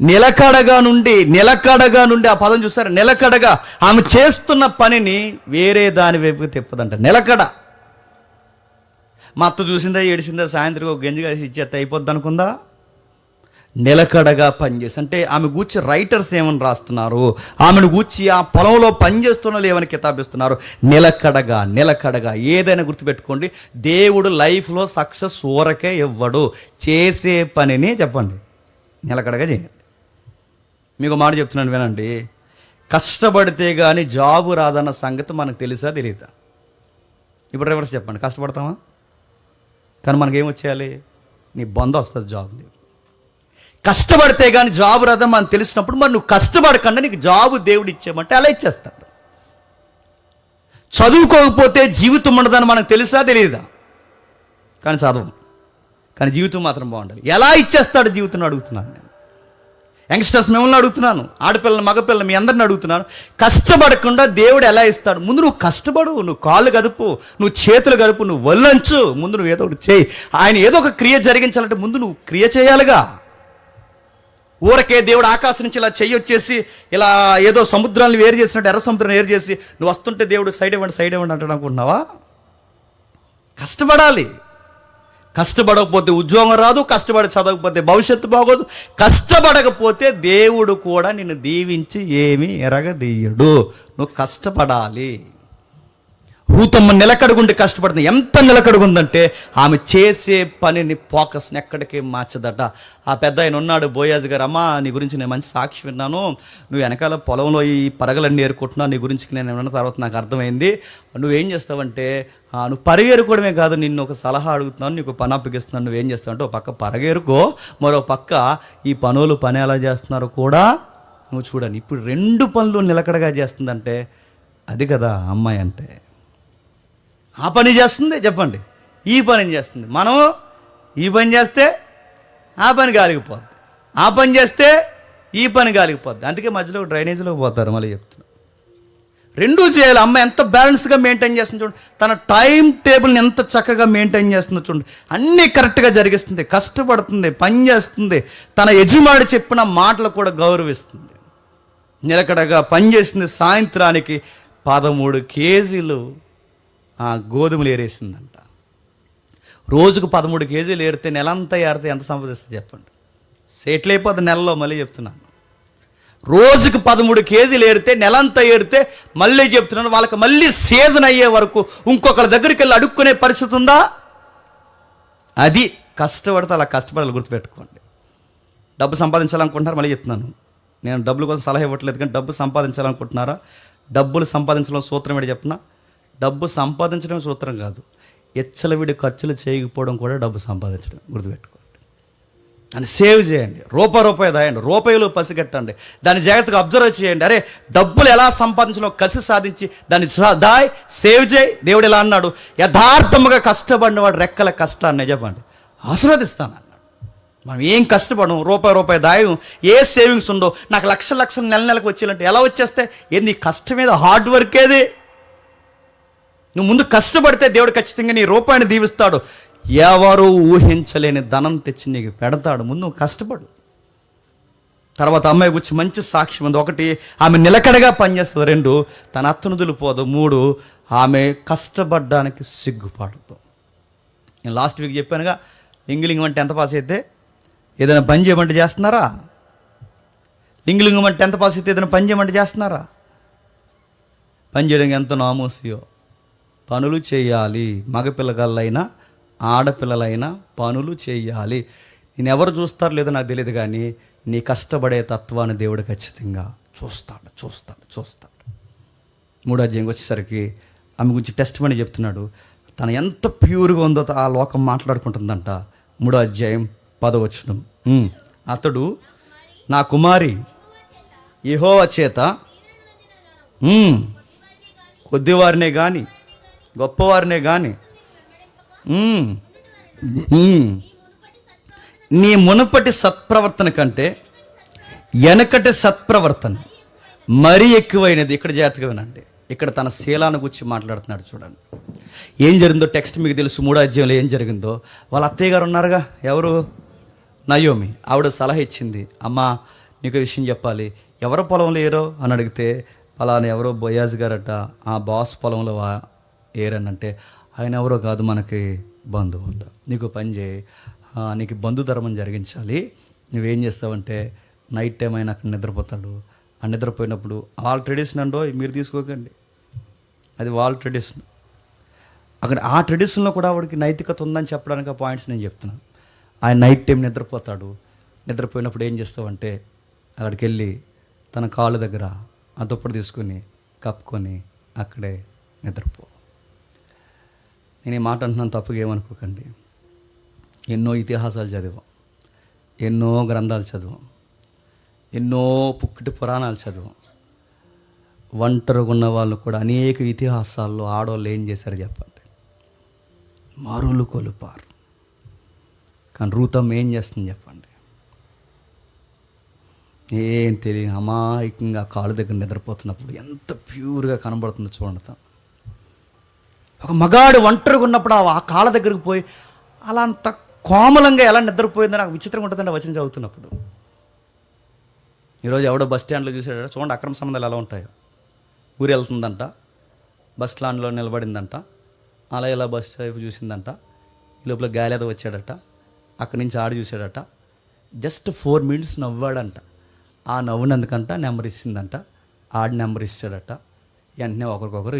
నిలకడగా నుండి ఆ పదం చూసారు, నిలకడగా ఆమె చేస్తున్న పనిని వేరే దాని వైపు తిప్పదంట. నిలకడ. మా అత్త చూసిందా, ఏడిసిందా, సాయంత్రం ఒక గంజి కలిసి ఇచ్చేస్తే అయిపోద్ది అనుకుందా? నిలకడగా పనిచేసి అంటే ఆమె గూర్చి రైటర్స్ ఏమని రాస్తున్నారు, ఆమెను గూర్చి ఆ పొలంలో పనిచేస్తున్న ఏమని కితాబిస్తున్నారు? నిలకడగా. ఏదైనా గుర్తుపెట్టుకోండి, దేవుడు లైఫ్లో సక్సెస్ ఊరకే ఇవ్వడు. చేసే పనిని చెప్పండి నిలకడగా చేయండి. మీకు మాట చెప్తున్నాను వినండి, కష్టపడితే కానీ జాబు రాదన్న సంగతి మనకు తెలుసా తెలియదా? ఇప్పుడు రివర్స్ చెప్పండి, కష్టపడతామా? కానీ మనకేం వచ్చేయాలి? నీ బంధు వస్తుంది జాబ్. కష్టపడితే కానీ జాబు రాదని మనకు తెలిసినప్పుడు మరి నువ్వు కష్టపడకుండా నీకు జాబు దేవుడు ఇచ్చేయమంటే అలా ఇచ్చేస్తాడు. చదువుకోకపోతే జీవితం ఉండదని మనకు తెలుసా తెలియదా? కానీ చదవం, కానీ జీవితం మాత్రం బాగుండాలి. ఎలా ఇచ్చేస్తాడు జీవితం అడుగుతున్నాను నేను. యంగ్స్టర్స్ మిమ్మల్ని అడుగుతున్నాను, ఆడపిల్లలు మగపిల్లలు మీ అందరిని అడుగుతున్నాను. కష్టపడకుండా దేవుడు ఎలా ఇస్తాడు? ముందు నువ్వు కష్టపడు, నువ్వు కాళ్ళు గడుపు, నువ్వు చేతులు గడుపు, నువ్వు వల్లంచు, ముందు నువ్వు ఏదో ఒకటి చేయి. ఆయన ఏదో ఒక క్రియ జరిగించాలంటే ముందు నువ్వు క్రియ చేయాలిగా. ఊరకే దేవుడు ఆకాశం నుంచి ఇలా చెయ్యి వచ్చేసి ఇలా ఏదో సముద్రాన్ని వేరు చేసినట్టు ఎర్ర సముద్రాన్ని వేరు చేసి నువ్వు వస్తుంటే దేవుడు సైడ్ ఇవ్వండి అంటాడు అనుకుంటున్నావా? కష్టపడాలి. కష్టపడకపోతే ఉద్యోగం రాదు, కష్టపడి చదవకపోతే భవిష్యత్తు బాగోదు. కష్టపడకపోతే దేవుడు కూడా నిన్ను దీవించి ఏమీ ఎరగదీయడు. నువ్వు కష్టపడాలి. రూతమ్మ నిలకడగుండి కష్టపడుతుంది. ఎంత నిలకడగుందంటే ఆమె చేసే పనిని ఫోకస్ని ఎక్కడికి మార్చదట. ఆ పెద్ద ఆయన ఉన్నాడు, బోయాజ్ గారు. అమ్మా, నీ గురించి నేను మంచి సాక్షి విన్నాను. నువ్వు వెనకాల పొలంలో ఈ పరగలన్నీ ఏరుకుంటున్నావు. నీ గురించి నేను విన్న తర్వాత నాకు అర్థమైంది. నువ్వేం చేస్తావంటే నువ్వు పరిగేరుకోవడమే కాదు, నిన్ను ఒక సలహా అడుగుతున్నాను, నీకు పని అప్పగిస్తున్నాను. నువ్వేం చేస్తావంటే ఒక పక్క పరగేరుకో, మరో పక్క ఈ పని ఎలా చేస్తున్నారో కూడా నువ్వు చూడండి. ఇప్పుడు 2 పనులు నిలకడగా చేస్తుందంటే అది కదా అమ్మాయి అంటే. ఆ పని చేస్తుంది, చెప్పండి, ఈ పని చేస్తుంది. మనం ఈ పని చేస్తే ఆ పని గాలిగిపోద్ది, ఆ పని చేస్తే ఈ పని గాలిగిపోద్ది. అందుకే మధ్యలో డ్రైనేజీలో పోతారు. మళ్ళీ చెప్తున్నా, 2 చేయాలి. అమ్మ ఎంత బ్యాలెన్స్గా మెయింటైన్ చేస్తుంది చూడండి. తన టైం టేబుల్ని ఎంత చక్కగా మెయింటైన్ చేస్తుందో చూడండి. అన్నీ కరెక్ట్గా జరిగిస్తుంది, కష్టపడుతుంది, పని చేస్తుంది, తన యజమాని చెప్పిన మాటలు కూడా గౌరవిస్తుంది, నిలకడగా పనిచేస్తుంది. సాయంత్రానికి 13 కేజీలు గోధుమలు ఏరేసిందంట. రోజుకు 13 కేజీలు ఏరితే నెలంతా ఏరితే ఎంత సంపాదిస్తుంది చెప్పండి? సెటిల్ అయిపోతుంది నెలలో. మళ్ళీ చెప్తున్నాను, రోజుకు 13 కేజీలు ఏరితే నెలంతా ఏరితే మళ్ళీ చెప్తున్నాను, వాళ్ళకి మళ్ళీ సీజన్ అయ్యే వరకు ఇంకొకరి దగ్గరికి వెళ్ళి అడుక్కునే పరిస్థితి ఉందా? అది కష్టపడితే అలా కష్టపడాలి. గుర్తుపెట్టుకోండి. డబ్బు సంపాదించాలనుకుంటున్నారు, మళ్ళీ చెప్తున్నాను, నేను డబ్బుల కోసం సలహా ఇవ్వట్లేదు, కానీ డబ్బు సంపాదించాలనుకుంటున్నారా? డబ్బులు సంపాదించడం సూత్రం ఏంటి చెప్పిన? డబ్బు సంపాదించడం సూత్రం కాదు, ఎచ్చలవిడి ఖర్చులు చేయకపోవడం కూడా డబ్బు సంపాదించడం. గుర్తుపెట్టుకోండి. దాన్ని సేవ్ చేయండి. రూపాయి దాయండి, రూపాయలు పసిగట్టండి, దాన్ని జాగ్రత్తగా అబ్జర్వ్ చేయండి. అరే, డబ్బులు ఎలా సంపాదించడం కసి సాధించి దాన్ని దాయ్, సేవ్ చేయి. దేవుడు ఎలా అన్నాడు? యథార్థముగా కష్టపడిన వాడు రెక్కల కష్టాన్ని చెప్పండి ఆశీర్వదిస్తాను అన్నాడు. మనం ఏం కష్టపడం, రూపాయి దాయం, ఏ సేవింగ్స్ ఉండవు. నాకు లక్షలు నెలకు వచ్చేయాలంటే ఎలా వచ్చేస్తే? ఏంది కష్టం మీద హార్డ్ వర్క్ ఏది? నువ్వు ముందు కష్టపడితే దేవుడు ఖచ్చితంగా నీ రూపాయిని దీవిస్తాడు. ఎవరు ఊహించలేని ధనం తెచ్చి నీకు పెడతాడు. ముందు నువ్వు కష్టపడు. తర్వాత అమ్మాయి గురించి మంచి సాక్ష్యం ఉంది. 1, ఆమె నిలకడగా పనిచేస్తుంది. 2, తన అత్తను దులిపోదు. 3, ఆమె కష్టపడడానికి సిగ్గుపడదు. నేను లాస్ట్ వీక్ చెప్పానుగా, లింగులింగం అంటే ఎంత పాస్ అయితే ఏదైనా పని చేయమంటే చేస్తున్నారా? లింగులింగం అంటే ఎంత పాస్ అయితే ఏదైనా పని చేయమంటే చేస్తున్నారా? పని చేయడానికి ఎంత నామోసియో. పనులు చేయాలి. మగపిల్లగాళ్ళైనా ఆడపిల్లలైనా పనులు చేయాలి. నేను ఎవరు చూస్తారో లేదో నాకు తెలియదు, కానీ నీ కష్టపడే తత్వాన్ని దేవుడు ఖచ్చితంగా చూస్తాడు. 3వ అధ్యాయం వచ్చేసరికి ఆమె గురించి టెస్ట్ మని చెప్తున్నాడు. తను ఎంత ప్యూర్గా ఉందో ఆ లోకం మాట్లాడుకుంటుందంట. 3వ అధ్యాయం 10వ వచనం, అతడు నా కుమారి యెహోవా చేత కొద్దివారినే కానీ గొప్పవారినే కానీ నీ మునుపటి సత్ప్రవర్తన కంటే వెనకటి సత్ప్రవర్తన మరీ ఎక్కువైనది. ఇక్కడ జాగ్రత్తగా వినండి. ఇక్కడ తన శీలాన్ని గురించి మాట్లాడుతున్నాడు. చూడండి ఏం జరిగిందో టెక్స్ట్ మీకు తెలుసు. 3వ అధ్యాయంలో ఏం జరిగిందో, వాళ్ళ అత్తయ్య గారు ఉన్నారుగా, ఎవరు? నయోమి. ఆవిడ సలహా ఇచ్చింది, అమ్మా నీకు విషయం చెప్పాలి. ఎవరు పొలంలో ఏరో అని అడిగితే, అలానే ఎవరో బోయాజ్ గారట, ఆ బాస్ పొలంలో ఏరనంటే, ఆయన ఎవరో కాదు, మనకి బంధువు. నీకు పని చేయి, నీకు బంధుధర్మం జరిగించాలి. నువ్వేం చేస్తావంటే నైట్ టైం అయినా అక్కడ నిద్రపోతాడు. ఆ నిద్రపోయినప్పుడు వాళ్ళ ట్రెడిషన్ అండో మీరు తీసుకోకండి, అది వాళ్ళ ట్రెడిషన్. అక్కడ ఆ ట్రెడిషన్లో కూడా ఆవిడకి నైతికత ఉందని చెప్పడానికి ఆ పాయింట్స్ నేను చెప్తున్నాను. ఆయన నైట్ టైం నిద్రపోతాడు. నిద్రపోయినప్పుడు ఏం చేస్తావంటే అక్కడికి వెళ్ళి తన కాళ్ళ దగ్గర ఆ దుప్పటి తీసుకొని కప్పుకొని అక్కడే నిద్రపో. నేను ఈ మాట అంటున్నాను, తప్పుగా ఏమనుకోకండి. ఎన్నో ఇతిహాసాలు చదివాం, ఎన్నో గ్రంథాలు చదివాం, ఎన్నో పుక్కటి పురాణాలు చదివాం. ఒంటరిగా ఉన్న వాళ్ళు కూడా అనేక ఇతిహాసాల్లో ఆడవాళ్ళు ఏం చేశారు చెప్పండి? మరులు కొలుపారు. కానీ రూతమ్మ ఏం చేస్తుంది చెప్పండి? ఏం తెలియని అమాయకంగా కాళ్ళ దగ్గర నిద్రపోతున్నప్పుడు ఎంత ప్యూర్గా కనబడుతుందో చూడండి. ఒక మగాడు ఒంటరిగా ఉన్నప్పుడు ఆ కాళ్ళ దగ్గరకు పోయి అలా అంత కోమలంగా ఎలా నిద్రపోయిందో నాకు విచిత్రంగా ఉంటుందండి వచనం చదువుతున్నప్పుడు. ఈరోజు ఎవడో బస్ స్టాండ్లో చూసాడు, చూడండి అక్రమ సంబంధాలు ఎలా ఉంటాయో. ఊరు వెళ్తుందంట, బస్ స్టాండ్లో నిలబడిందంట, అలా ఇలా బస్ వైపు చూసిందంట, ఈ లోపల గాలి ఏదో వచ్చాడట, అక్కడి నుంచి ఆడు చూశాడట, జస్ట్ 4 minutes నవ్వాడంట. ఆ నవ్వునందుకంట నెంబర్ ఇచ్చిందంట, ఆడి నెంబర్ ఇచ్చాడట, వెంటనే ఒకరికొకరు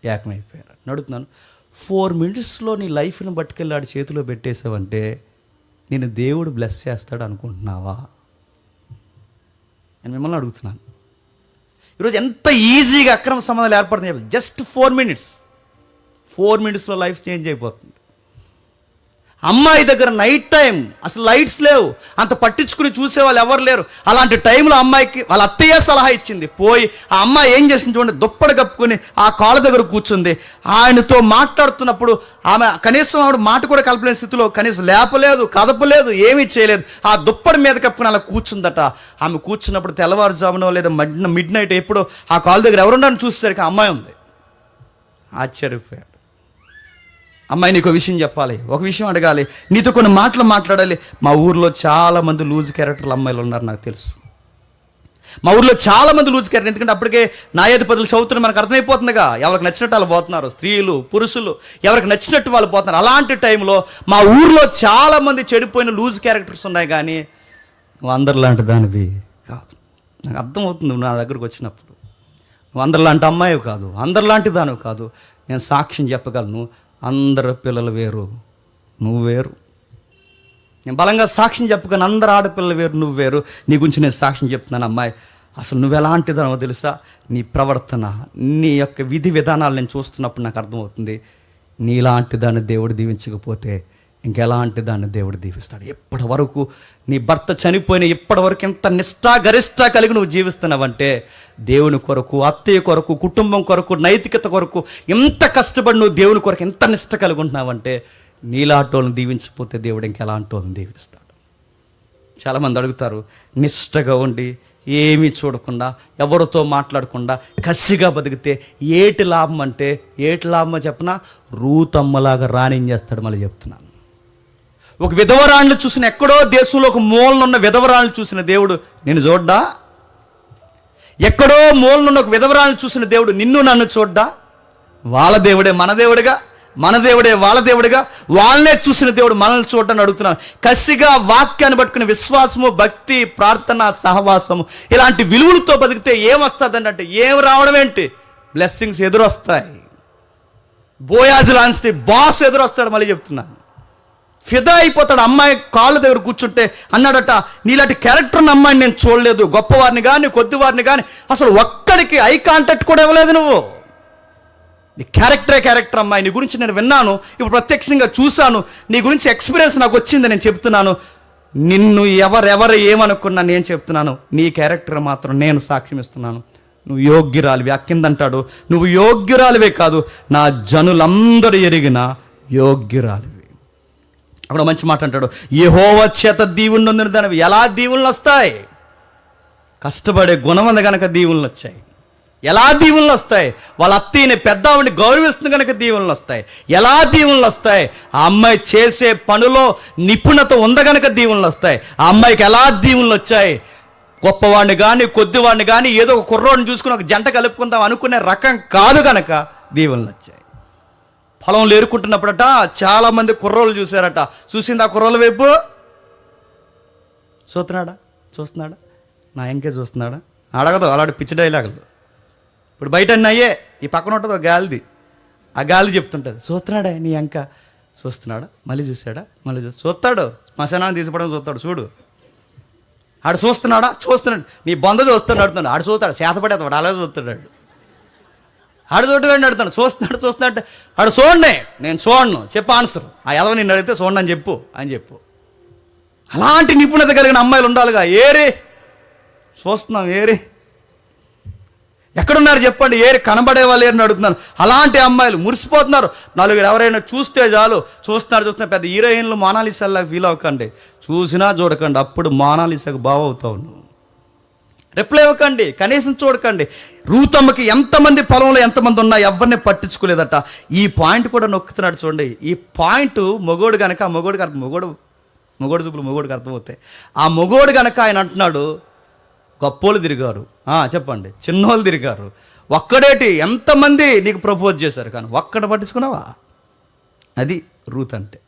ఏకమైపోయారు. అడుగుతున్నాను, 4 minutesలో నీ లైఫ్ని పట్టుకెళ్ళి ఆడి చేతిలో పెట్టేసావంటే నేను దేవుడు బ్లెస్ చేస్తాడు అనుకుంటున్నావా? నేను మిమ్మల్ని అడుగుతున్నాను. ఈరోజు ఎంత ఈజీగా అక్రమ సంబంధాలు ఏర్పడుతుంది. జస్ట్ 4 minutes, 4 minutesలో లైఫ్ చేంజ్ అయిపోతుంది. అమ్మాయి దగ్గర నైట్ టైం అసలు లైట్స్ లేవు, అంత పట్టించుకుని చూసేవాళ్ళు ఎవరు లేరు. అలాంటి టైంలో అమ్మాయికి వాళ్ళ అత్తయ్య సలహా ఇచ్చింది. పోయి ఆ అమ్మాయి ఏం చేసింది చూడండి, దుప్పటి కప్పుకొని ఆ కాళ్ళ దగ్గర కూర్చుంది. ఆయనతో మాట్లాడుతున్నప్పుడు ఆమె కనీసం ఆవిడ మాట కూడా కలపలేని స్థితిలో, కనీసం లేపలేదు, కదపలేదు, ఏమీ చేయలేదు. ఆ దుప్పటి మీద కప్పుకొని అలా కూర్చుందట. ఆమె కూర్చున్నప్పుడు తెల్లవారుజామునో లేదా మిడ్ నైట్ ఎప్పుడో ఆ కాళ్ళ దగ్గర ఎవరున్నారని చూసేసరికి ఆ అమ్మాయి ఉంది. ఆశ్చర్యపోయాడు. అమ్మాయి నీకు విషయం చెప్పాలి, ఒక విషయం అడగాలి, నీతో కొన్ని మాటలు మాట్లాడాలి. మా ఊర్లో చాలామంది లూజ్ క్యారెక్టర్లు అమ్మాయిలు ఉన్నారు, నాకు తెలుసు. మా ఊర్లో చాలామంది లూజ్ క్యారెక్టర్. ఎందుకంటే అప్పటికే న్యాయాధిపతులు చదువుతున్న మనకు అర్థమైపోతుందిగా, ఎవరికి నచ్చినట్టు వాళ్ళు పోతున్నారు, స్త్రీలు పురుషులు ఎవరికి నచ్చినట్టు వాళ్ళు పోతున్నారు. అలాంటి టైంలో మా ఊర్లో చాలామంది చెడిపోయిన లూజ్ క్యారెక్టర్స్ ఉన్నాయి, కానీ నువ్వు అందరిలాంటి దానివి కాదు. నాకు అర్థమవుతుంది నువ్వు నా దగ్గరకు వచ్చినప్పుడు. నువ్వు అందరిలాంటి అమ్మాయి కాదు, అందరిలాంటి దానివి కాదు. నేను సాక్ష్యం చెప్పగలను, అందరు పిల్లలు వేరు, నువ్వు వేరు. నేను బలంగా సాక్ష్యం చెప్పగానే అందరు ఆడపిల్లలు వేరు, నువ్వు వేరు. నీ గురించి నేను సాక్ష్యం చెప్తున్నాను. అమ్మాయి, అసలు నువ్వు ఎలాంటిదానో తెలుసా? నీ ప్రవర్తన, నీ యొక్క విధి విధానాలు నేను చూస్తున్నప్పుడు నాకు అర్థమవుతుంది, నీలాంటి దాన్ని దేవుడు దీవించకపోతే ఇంకెలాంటి దాన్ని దేవుడు దీవిస్తాడు. ఇప్పటి వరకు నీ భర్త చనిపోయిన ఇప్పటి వరకు ఎంత నిష్ఠా గరిష్ట కలిగి నువ్వు జీవిస్తున్నావంటే దేవుని కొరకు, అత్తయ్య కొరకు, కుటుంబం కొరకు, నైతికత కొరకు ఎంత కష్టపడి నువ్వు దేవుని కొరకు ఎంత నిష్ఠ కలిగి ఉంటున్నావంటే నీలాంటోళ్ళని దీవించకపోతే దేవుడు ఇంకెలాంటోళ్ళని దీవిస్తాడు. చాలామంది అడుగుతారు, నిష్ఠగా ఉండి ఏమీ చూడకుండా ఎవరితో మాట్లాడకుండా కసిగా బతికితే ఏటి లాభం అంటే, ఏటి లాభమో చెప్పనా? రూతమ్మలాగా రాణించేస్తాడు. మళ్ళీ చెప్తున్నాను, ఒక విధవరాళ్ళు చూసిన, ఎక్కడో దేశంలో ఒక మూలనున్న విధవరాళ్ళు చూసిన దేవుడు నిన్ను చూడ్డా? ఎక్కడో మూలనున్న ఒక విధవరాళ్ళు చూసిన దేవుడు నిన్ను నన్ను చూడ్డా? వాళ్ళ దేవుడే మన దేవుడిగా, మన దేవుడే వాళ్ళ దేవుడిగా, వాళ్ళనే చూసిన దేవుడు మనల్ని చూడటాన్ని అడుగుతున్నాను. కసిగా వాక్యాన్ని పట్టుకుని విశ్వాసము, భక్తి, ప్రార్థన, సహవాసము ఇలాంటి విలువలతో బతికితే ఏమొస్తుంది అంటే, ఏం రావడం ఏంటి? బ్లెస్సింగ్స్ ఎదురొస్తాయి. బోయాజు లాంటి బాస్ ఎదురొస్తాడు. మళ్ళీ చెప్తున్నాను, ఫిదా అయిపోతాడు. అమ్మాయి కాళ్ళ దగ్గర కూర్చుంటే అన్నాడట, నీలాంటి క్యారెక్టర్ని అమ్మాయిని నేను చూడలేదు, గొప్పవారిని కానీ కొద్దివారిని కానీ అసలు ఒక్కడికి ఐ కాంటాక్ట్ కూడా ఇవ్వలేదు. నువ్వు నీ క్యారెక్టర్ అమ్మాయి, నీ గురించి నేను విన్నాను, ఇప్పుడు ప్రత్యక్షంగా చూశాను, నీ గురించి ఎక్స్పీరియన్స్ నాకు వచ్చింది, నేను చెప్తున్నాను. నిన్ను ఎవరెవరు ఏమనుకున్నా నేను చెప్తున్నాను, నీ క్యారెక్టర్ మాత్రం నేను సాక్ష్యం ఇస్తున్నాను. నువ్వు యోగ్యురాలివి. కిందంటాడు, నువ్వు యోగ్యురాలివే కాదు, నా జనులందరూ ఎరిగిన యోగ్యురాలివి. అక్కడ మంచి మాట అంటాడు, యెహోవా చేత దీవులు నొందిన దానివి. ఎలా దీవులు వస్తాయి? కష్టపడే గుణం ఉంది కనుక దీవులు వచ్చాయి. ఎలా దీవులు వస్తాయి? వాళ్ళ అత్తయ్యని, పెద్దావిడిని గౌరవిస్తుంది కనుక దీవులు వస్తాయి. ఎలా దీవులు వస్తాయి? ఆ అమ్మాయి చేసే పనిలో నిపుణత ఉంది కనుక దీవులు వస్తాయి. ఆ అమ్మాయికి ఎలా దీవులు వచ్చాయి? గొప్పవాడిని కానీ కొద్దివాడిని కానీ ఏదో ఒక కుర్రోడిని చూసుకుని ఒక జంట కలుపుకుందాం అనుకునే రకం కాదు కనుక దీవులు వచ్చాయి. పొలంలో ఏరుకుంటున్నప్పుడట చాలామంది కుర్రోళ్ళు చూశారట. చూసింది ఆ కుర్రోళ్ళ వైపు, చూస్తున్నాడా నా ఎంకే చూస్తున్నాడా? అడగదు, అలాంటి పిచ్చి డైలాగులు. ఇప్పుడు బయట అన్నీ అయ్యే, ఈ పక్కన ఉంటుంది ఒక గాలిది, ఆ గాలి చెప్తుంటుంది, చూస్తున్నాడా నీ ఎంక? చూస్తున్నాడా? మళ్ళీ చూశాడా? మళ్ళీ చూస్తాడు. శ్మశానాన్ని తీసుకోవడం చూస్తాడు. చూడు, ఆడు చూస్తున్నాడా? చూస్తున్నాడు. నీ బొంద చూస్తున్నాడు అడుగుతున్నాడు. ఆడు చూస్తాడు, చేతపడేస్తాడు, అలా చూస్తున్నాడు. ఆడు చూడగాడు అడుగుతాడు, చూస్తున్నాడు. ఆడు చూడండి, నేను చూడను, చెప్పు ఆన్సర్. ఆ ఎదవ నిన్ను అడిగితే చూడండి అని చెప్పు. అలాంటి నిపుణత కలిగిన అమ్మాయిలు ఉండాలిగా. ఏరి చూస్తున్నాం, ఏరి ఎక్కడున్నారు చెప్పండి, ఏరి కనబడే వాళ్ళు ఏరని అడుగుతున్నాను. అలాంటి అమ్మాయిలు మురిసిపోతున్నారు. నలుగురు ఎవరైనా చూస్తే చాలు, చూస్తున్నారు. పెద్ద హీరోయిన్లు మోనాలిసాలాగా ఫీల్ అవ్వకండి, చూసినా చూడకండి, అప్పుడు మోనాలిసాకు బావవుతావు. రిప్లై ఇవ్వకండి, కనీసం చూడకండి. రూతమ్మకి ఎంతమంది పొలంలో ఎంతమంది ఉన్నా ఎవరిని పట్టించుకోలేదట. ఈ పాయింట్ కూడా నొక్కుతున్నాడు చూడండి. ఈ పాయింట్ మొగోడు కనుక, ఆ మొగోడికి అర్థం, మొగోడు చూపులు మొగోడికి అర్థమవుతాయి. ఆ మొగోడు కనుక ఆయన అంటున్నాడు, గొప్పోళ్ళు తిరిగారు, చెప్పండి, చిన్నోళ్ళు తిరిగారు, ఒక్కడేటి ఎంతమంది నీకు ప్రపోజ్ చేశారు, కానీ ఒక్కడ పట్టించుకున్నావా? అది రూత్ అంటే.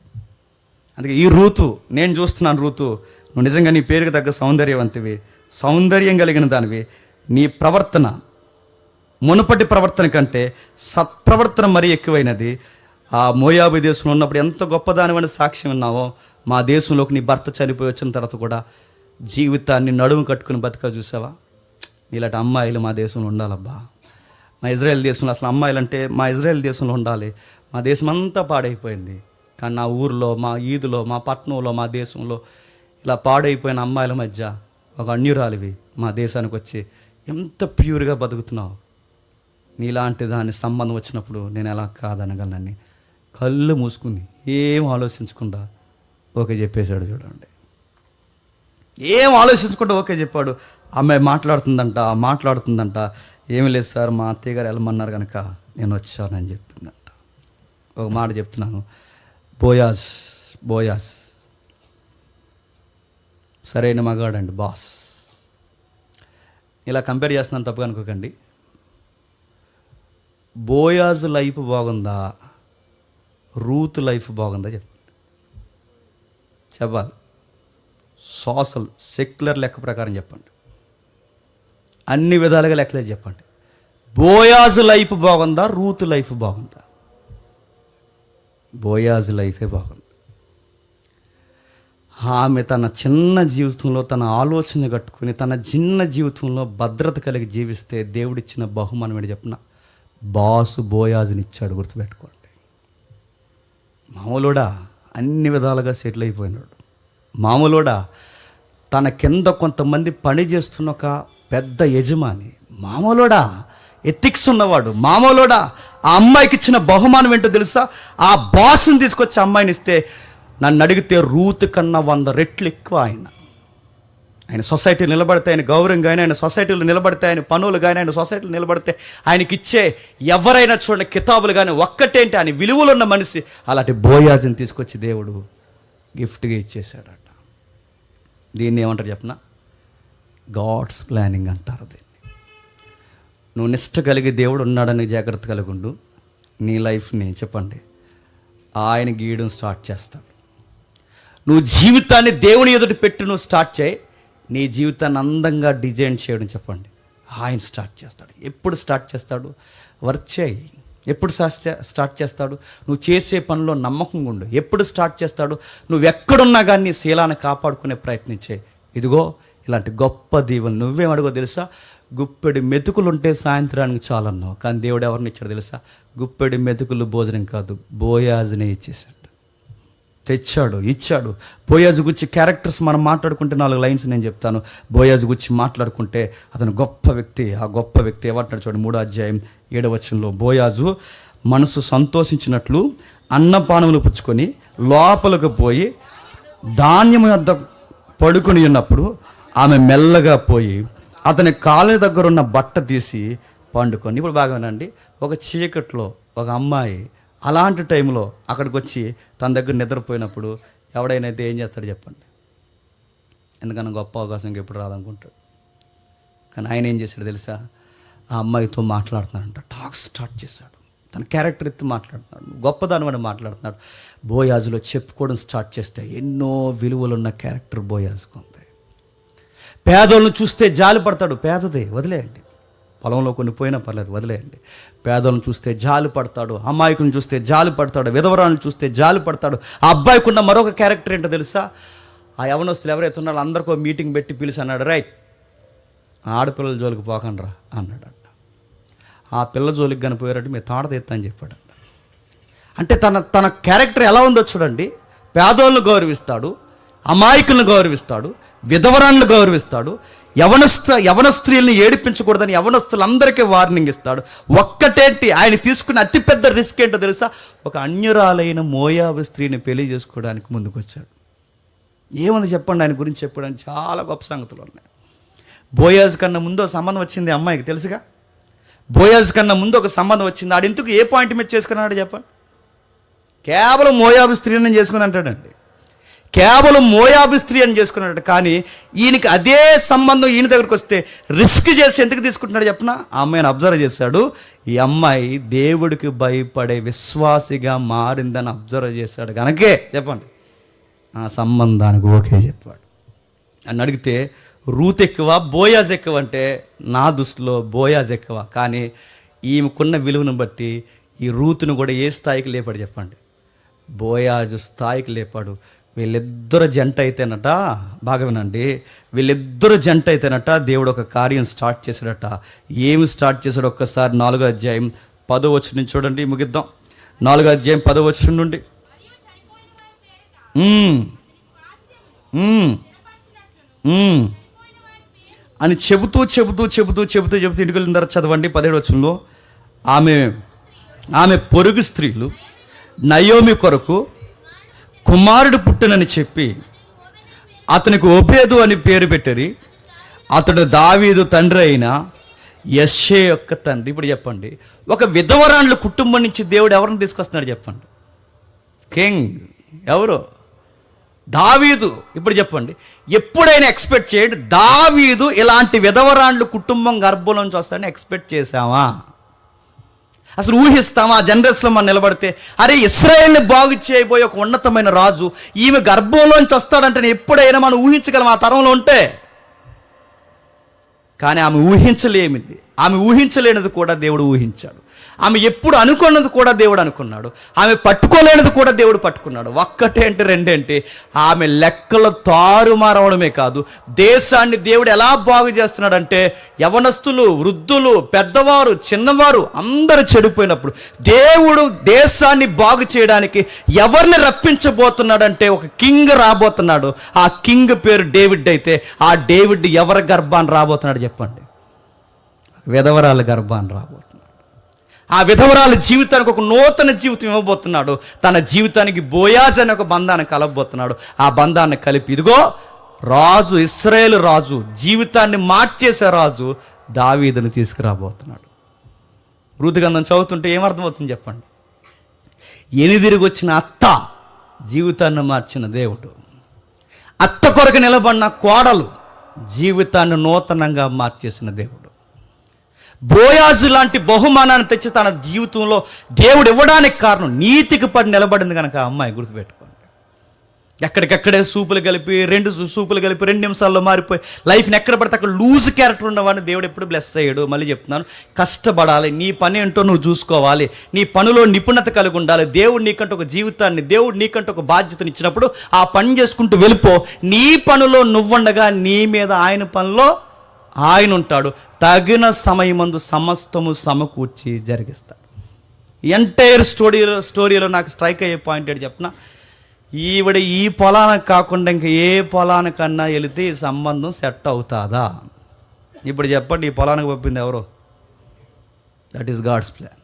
అందుకే ఈ రూతు, నేను చూస్తున్నాను రూతు, నువ్వు నిజంగా నీ పేరుకి తగ్గ సౌందర్యవంతివి, సౌందర్యం కలిగిన దానివి. నీ ప్రవర్తన మునుపటి ప్రవర్తన కంటే సత్ప్రవర్తన మరీ ఎక్కువైనది. ఆ మోయాబు దేశంలో ఉన్నప్పుడు ఎంత గొప్పదానివని సాక్ష్యం విన్నావో, మా దేశంలోకి నీ భర్త చనిపోయి వచ్చిన తర్వాత కూడా జీవితాన్ని నడుము కట్టుకుని బతక చూసావా? ఇలాంటి అమ్మాయిలు మా దేశంలో ఉండాలబ్బా. మా ఇజ్రాయెల్ దేశంలో అసలు అమ్మాయిలు అంటే మా ఇజ్రాయెల్ దేశంలో ఉండాలి. మా దేశం అంతా పాడైపోయింది, కానీ నా ఊరిలో, మా ఈదులో, మా పట్టణంలో, మా దేశంలో ఇలా పాడైపోయిన అమ్మాయిల మధ్య ఒక అన్యురాలివి మా దేశానికి వచ్చి ఎంత ప్యూర్గా బతుకుతున్నావు. నీలాంటి దాని సంబంధం వచ్చినప్పుడు నేను ఎలా కాదనగలనని కళ్ళు మూసుకుని ఏం ఆలోచించకుండా ఓకే చెప్పేశాడు. చూడండి, ఏం ఆలోచించకుండా ఓకే చెప్పాడు. అమ్మాయి మాట్లాడుతుందంట. ఏమి లేదు సార్, మా అత్తయ్య గారు వెళ్ళమన్నారు కనుక నేను వచ్చానని చెప్పిందంట. ఒక మాట చెప్తున్నాను, బోయాజ్ సరైన మగాడండి, బాస్. ఇలా కంపేర్ చేస్తున్నాను, తప్పుగా అనుకోకండి. బోయాజ్ లైఫ్ బాగుందా, రూత్ లైఫ్ బాగుందా చెప్పాలి. సెక్యులర్ లెక్క ప్రకారం చెప్పండి, అన్ని విధాలుగా లెక్కలేదు చెప్పండి. బోయాజ్ లైఫ్ బాగుందా, రూత్ లైఫ్ బాగుందా? బోయాజ్ లైఫే బాగుంది. ఆమె తన చిన్న జీవితంలో తన ఆలోచన కట్టుకుని తన చిన్న జీవితంలో భద్రత కలిగి జీవిస్తే దేవుడిచ్చిన బహుమానం ఏంటి చెప్పిన, బాసు బోయాజుని ఇచ్చాడు. గుర్తుపెట్టుకోండి. మామూలుడా అన్ని విధాలుగా సెటిల్ అయిపోయినాడు. మామూలుడా తన కింద కొంతమంది పని చేస్తున్న ఒక పెద్ద యజమాని. మామూలుడా ఎథిక్స్ ఉన్నవాడు. మామూలుడా ఆ అమ్మాయికి ఇచ్చిన బహుమానం ఏంటో తెలుసా? ఆ బాసుని తీసుకొచ్చి అమ్మాయిని ఇస్తే, నన్ను అడిగితే రూత్ కన్నా 100 రెట్లు ఎక్కువ ఆయన సొసైటీ నిలబడితే, ఆయన గౌరవంగా ఆయన సొసైటీలో నిలబడితే, ఆయన పనులు కానీ ఆయన సొసైటీలో నిలబడితే ఆయనకి ఇచ్చే ఎవరైనా చూడండి కితాబులు కానీ ఒక్కటేంటి ఆయన విలువలు ఉన్న మనిషి. అలాంటి బోయాజుని తీసుకొచ్చి దేవుడు గిఫ్ట్గా ఇచ్చేసాడట. దీన్ని ఏమంటారు చెప్పనా? గాడ్స్ ప్లానింగ్ అంటారు దీన్ని. నువ్వు నిష్ట కలిగి దేవుడు ఉన్నాడని జాగ్రత్త కలిగి ఉండు. నీ లైఫ్ని చెప్పండి ఆయన గీయడం స్టార్ట్ చేస్తాడు. నువ్వు జీవితాన్ని దేవుని ఎదుటి పెట్టి నువ్వు స్టార్ట్ చేయి. నీ జీవితాన్ని అందంగా డిజైన్ చేయడం చెప్పండి ఆయన స్టార్ట్ చేస్తాడు. ఎప్పుడు స్టార్ట్ చేస్తాడు? వర్క్ చేయి. ఎప్పుడు స్టార్ట్ చేస్తాడు? నువ్వు చేసే పనిలో నమ్మకంగా ఉండు. ఎప్పుడు స్టార్ట్ చేస్తాడు? నువ్వు ఎక్కడున్నా కానీ నీ శీలాన్ని కాపాడుకునే ప్రయత్నించే. ఇదిగో ఇలాంటి గొప్ప దీవెనలు నువ్వేం అడుగో తెలుసా? గుప్పెడి మెతుకులు ఉంటే సాయంత్రానికి చాలన్నావు, కానీ దేవుడు ఎవరిని ఇచ్చాడు తెలుసా? గుప్పెడి మెతుకులు భోజనం కాదు, బోయాజునే ఇచ్చేసాడు. తెచ్చాడు, ఇచ్చాడు. బోయాజు గురించి క్యారెక్టర్స్ మనం మాట్లాడుకుంటే 4 లైన్స్ నేను చెప్తాను. బోయాజు గురించి మాట్లాడుకుంటే అతను గొప్ప వ్యక్తి. ఆ గొప్ప వ్యక్తి ఏమంటాడు చూడండి, 3వ అధ్యాయం 7వ వచనంలో, బోయాజు మనసు సంతోషించినట్లు అన్నపానములు పుచ్చుకొని లోపలకు పోయి ధాన్యము వద్ద పడుకుని ఉన్నప్పుడు ఆమె మెల్లగా పోయి అతని కాళ్ళ దగ్గర ఉన్న బట్ట తీసి పండుకొని. ఇప్పుడు బాగా వినండి, ఒక చీకట్లో ఒక అమ్మాయి అలాంటి టైంలో అక్కడికి వచ్చి తన దగ్గర నిద్రపోయినప్పుడు ఎవడైనా అయితే ఏం చేస్తాడు చెప్పండి? ఎందుకన్నా గొప్ప అవకాశం ఎప్పుడు రాదనుకుంటాడు. కానీ ఆయన ఏం చేశాడు తెలుసా? ఆ అమ్మాయితో మాట్లాడుతున్నాడంట. టాక్ స్టార్ట్ చేశాడు. తన క్యారెక్టర్ ఎత్తి మాట్లాడుతున్నాడు, గొప్పదాని అని మాట్లాడుతున్నాడు. బోయాజులో చెప్పుకోవడం స్టార్ట్ చేస్తే ఎన్నో విలువలున్న క్యారెక్టర్ బోయాజుకు ఉంది. పేదోళ్ళను చూస్తే జాలి పడతాడు. పేదదే వదిలేయండి, పొలంలో కొన్ని పోయినా పర్లేదు వదిలేయండి. పేదలను చూస్తే జాలి పడతాడు, అమ్మాయికుని చూస్తే జాలి పడతాడు, విధవరాలను చూస్తే జాలి పడతాడు. ఆ అబ్బాయికి ఉన్న మరొక క్యారెక్టర్ ఏంటో తెలుసా? ఆ యవనస్తులు ఎవరైతే ఉన్నారో అందరికీ మీటింగ్ పెట్టి పిలిచి అన్నాడు, రైట్ ఆడపిల్లల జోలికి పోకండ్రా అన్నాడట. ఆ పిల్ల జోలికి కనిపోయారంటే మీరు తాడ తెత్తా అని చెప్పాడట. అంటే తన క్యారెక్టర్ ఎలా ఉందో చూడండి. పేదోళ్ళను గౌరవిస్తాడు, అమాయకులను గౌరవిస్తాడు, విధవరాలను గౌరవిస్తాడు, యవన స్త్రీలను ఏడిపించకూడదని యవనస్తులందరికీ వార్నింగ్ ఇస్తాడు. ఒక్కటేంటి ఆయన తీసుకున్న అతిపెద్ద రిస్క్ ఏంటో తెలుసా? ఒక అన్యురాలైన మోయాబు స్త్రీని పెళ్లి చేసుకోవడానికి ముందుకు వచ్చాడు. ఏముంది చెప్పండి ఆయన గురించి చెప్పడానికి చాలా గొప్ప సంగతులు ఉన్నాయి. బోయాజ్ కన్నా ముందు ఒక సంబంధం వచ్చింది అమ్మాయికి తెలుసుగా. బోయాజ్ కన్నా ముందు ఒక సంబంధం వచ్చింది. ఆడెందుకు ఏ పాయింట్ మీద చేసుకున్నాడు చెప్పండి? కేవలం మోయాబు స్త్రీని చేసుకుని అంటాడండి. కేవలం మోయాబు స్త్రీ అని చేసుకున్నాడు. కానీ ఈయనకి అదే సంబంధం ఈయన దగ్గరికి వస్తే రిస్క్ చేసి ఎందుకు తీసుకుంటున్నాడు చెప్పిన? ఆ అమ్మాయిని అబ్జర్వ్ చేశాడు. ఈ అమ్మాయి దేవుడికి భయపడే విశ్వాసిగా మారిందని అబ్జర్వ్ చేశాడు కనుకే చెప్పండి ఆ సంబంధానికి ఓకే చెప్పాడు. అని అడిగితే రూత్ ఎక్కువ బోయాజ్ ఎక్కువ అంటే నా దృష్టిలో బోయాజ్ ఎక్కువ. కానీ ఈమెకున్న విలువను బట్టి ఈ రూతును కూడా ఏ స్థాయికి లేపాడు చెప్పండి? బోయాజు స్థాయికి లేపాడు. వీళ్ళిద్దరు జంట అయితేనట, బాగా వినండి, వీళ్ళిద్దరు జంట అయితేనట దేవుడు ఒక కార్యం స్టార్ట్ చేశాడట. ఏమి స్టార్ట్ చేశాడు? ఒక్కసారి 4వ అధ్యాయం 10వ వచనం నుంచి చూడండి, ముగిద్దాం. 4వ అధ్యాయం 10వ వచనం నుండి అని చెబుతూ ఇంటికి వెళ్ళిన తర్వాత చదవండి 17వ వచనంలో. ఆమె పొరుగు స్త్రీలు నయోమి కొరకు కుమారుడు పుట్టునని చెప్పి అతనికి ఓబేదు అని పేరు పెట్టరి. అతడు దావీదు తండ్రి అయిన యెష్షే యొక్క తండ్రి. ఇప్పుడు చెప్పండి, ఒక విధవరాండ్ల కుటుంబం నుంచి దేవుడు ఎవరిని తీసుకొస్తున్నాడు చెప్పండి? కింగ్ ఎవరు? దావీదు. ఇప్పుడు చెప్పండి, ఎప్పుడైనా ఎక్స్పెక్ట్ చేయండి దావీదు ఇలాంటి విధవరాండ్ల కుటుంబం గర్భంలోంచి వస్తాడని ఎక్స్పెక్ట్ చేశామా? అసలు ఊహిస్తామా? ఆ జనరేషన్లో మనం నిలబడితే అరే ఇశ్రాయేల్ని బాగు చేయబోయే ఒక ఉన్నతమైన రాజు ఈమె గర్భంలోంచి వస్తాడంటే ఎప్పుడైనా మనం ఊహించగలం ఆ తరంలో ఉంటే? కానీ ఆమె ఊహించలేమిది. ఆమె ఊహించలేనిది కూడా దేవుడు ఊహించాడు. ఆమె ఎప్పుడు అనుకున్నది కూడా దేవుడు అనుకున్నాడు. ఆమె పట్టుకోలేనిది కూడా దేవుడు పట్టుకున్నాడు. ఒక్కటే అంటే రెండేంటి? ఆమె లెక్కలు తారుమారవడమే కాదు, దేశాన్ని దేవుడు ఎలా బాగు చేస్తున్నాడంటే యవనస్తులు, వృద్ధులు, పెద్దవారు, చిన్నవారు అందరూ చెడిపోయినప్పుడు దేవుడు దేశాన్ని బాగు చేయడానికి ఎవరిని రప్పించబోతున్నాడంటే ఒక కింగ్ రాబోతున్నాడు. ఆ కింగ్ పేరు డేవిడ్ అయితే ఆ డేవిడ్ ఎవరి గర్భాన్ని రాబోతున్నాడు చెప్పండి? విధవరాల గర్భాన్ని రాబోతున్నాడు. ఆ విధవరాల జీవితానికి ఒక నూతన జీవితం ఇవ్వబోతున్నాడు. తన జీవితానికి బోయాజ్ అనే ఒక బంధాన్ని కలపబోతున్నాడు. ఆ బంధాన్ని కలిపి ఇదిగో రాజు, ఇశ్రాయేలు రాజు, జీవితాన్ని మార్చేసే రాజు దావీదుని తీసుకురాబోతున్నాడు. రూతు గ్రంథం చదువుతుంటే ఏమర్థమవుతుంది చెప్పండి? ఎనిదిరిగి వచ్చిన అత్త జీవితాన్ని మార్చిన దేవుడు, అత్త కొరకు నిలబడిన కోడలు జీవితాన్ని నూతనంగా మార్చేసిన దేవుడు, బోయాజు లాంటి బహుమానాన్ని తెచ్చి తన జీవితంలో దేవుడు ఇవ్వడానికి కారణం నీతికి పడి నిలబడింది కనుక ఆ అమ్మాయి గుర్తుపెట్టుకోండి. ఎక్కడికక్కడే సూపులు కలిపి 2 నిమిషాల్లో మారిపోయి లైఫ్ని ఎక్కడ పడితే అక్కడ లూజ్ క్యారెక్టర్ ఉన్నవాడిని దేవుడు ఎప్పుడు బ్లెస్ అయ్యాడు. మళ్ళీ చెప్తున్నాను, కష్టపడాలి, నీ పని ఏంటో నువ్వు చూసుకోవాలి, నీ పనిలో నిపుణత కలిగి ఉండాలి. దేవుడు నీకంటే ఒక జీవితాన్ని, దేవుడు నీకంటే ఒక బాధ్యతను ఇచ్చినప్పుడు ఆ పని చేసుకుంటూ వెళ్ళిపో. నీ పనిలో నువ్వుండగా నీ మీద ఆయన పనిలో ఆయన ఉంటాడు. తగిన సమయమందు సమస్తము సమకూర్చి జరిగిస్తాడు. ఎంటైర్ స్టోరీలో నాకు స్ట్రైక్ అయ్యే పాయింట్ ఏంటి చెప్పిన? ఈవిడ ఈ పొలానికి కాకుండా ఇంకా ఏ పొలానికన్నా వెళితే ఈ సంబంధం సెట్ అవుతుందా? ఇప్పుడు చెప్పండి, ఈ పొలానికి పంపింది ఎవరో? That is God's plan.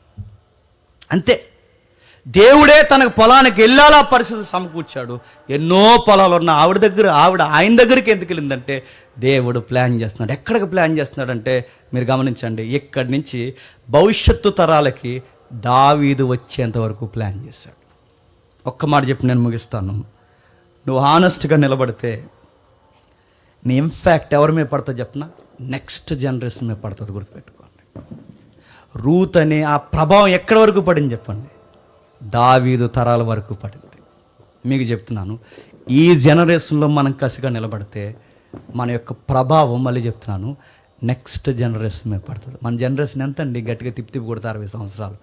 అంతే, దేవుడే తనకు పొలానికి వెళ్ళాలా పరిస్థితి సమకూర్చాడు. ఎన్నో పొలాలు ఉన్న ఆవిడ ఆయన దగ్గరికి ఎందుకు వెళ్ళిందంటే దేవుడు ప్లాన్ చేస్తున్నాడు. ఎక్కడికి ప్లాన్ చేస్తున్నాడంటే మీరు గమనించండి, ఇక్కడి నుంచి భవిష్యత్తు తరాలకి దావీదు వచ్చేంత వరకు ప్లాన్ చేశాడు. ఒక్క మాట చెప్పి నేను ముగిస్తాను. నువ్వు హానెస్ట్గా నిలబడితే నీ ఇంపాక్ట్ ఎవరి మీద పడుతుంది చెప్పిన? నెక్స్ట్ జనరేషన్ మీద పడుతుంది. గుర్తుపెట్టుకోండి. రూత్ అనే ఆ ప్రభావం ఎక్కడి వరకు పడింది చెప్పండి? దావీదు తరాల వరకు పడింది. మీకు చెప్తున్నాను, ఈ జనరేషన్లో మనం కసిగా నిలబడితే మన యొక్క ప్రభావం, మళ్ళీ చెప్తున్నాను, నెక్స్ట్ జనరేషన్ మీద పడుతుంది. మన జనరేషన్ ఎంత అండి? గట్టిగా తిప్పి కొడితే 60 సంవత్సరాలు.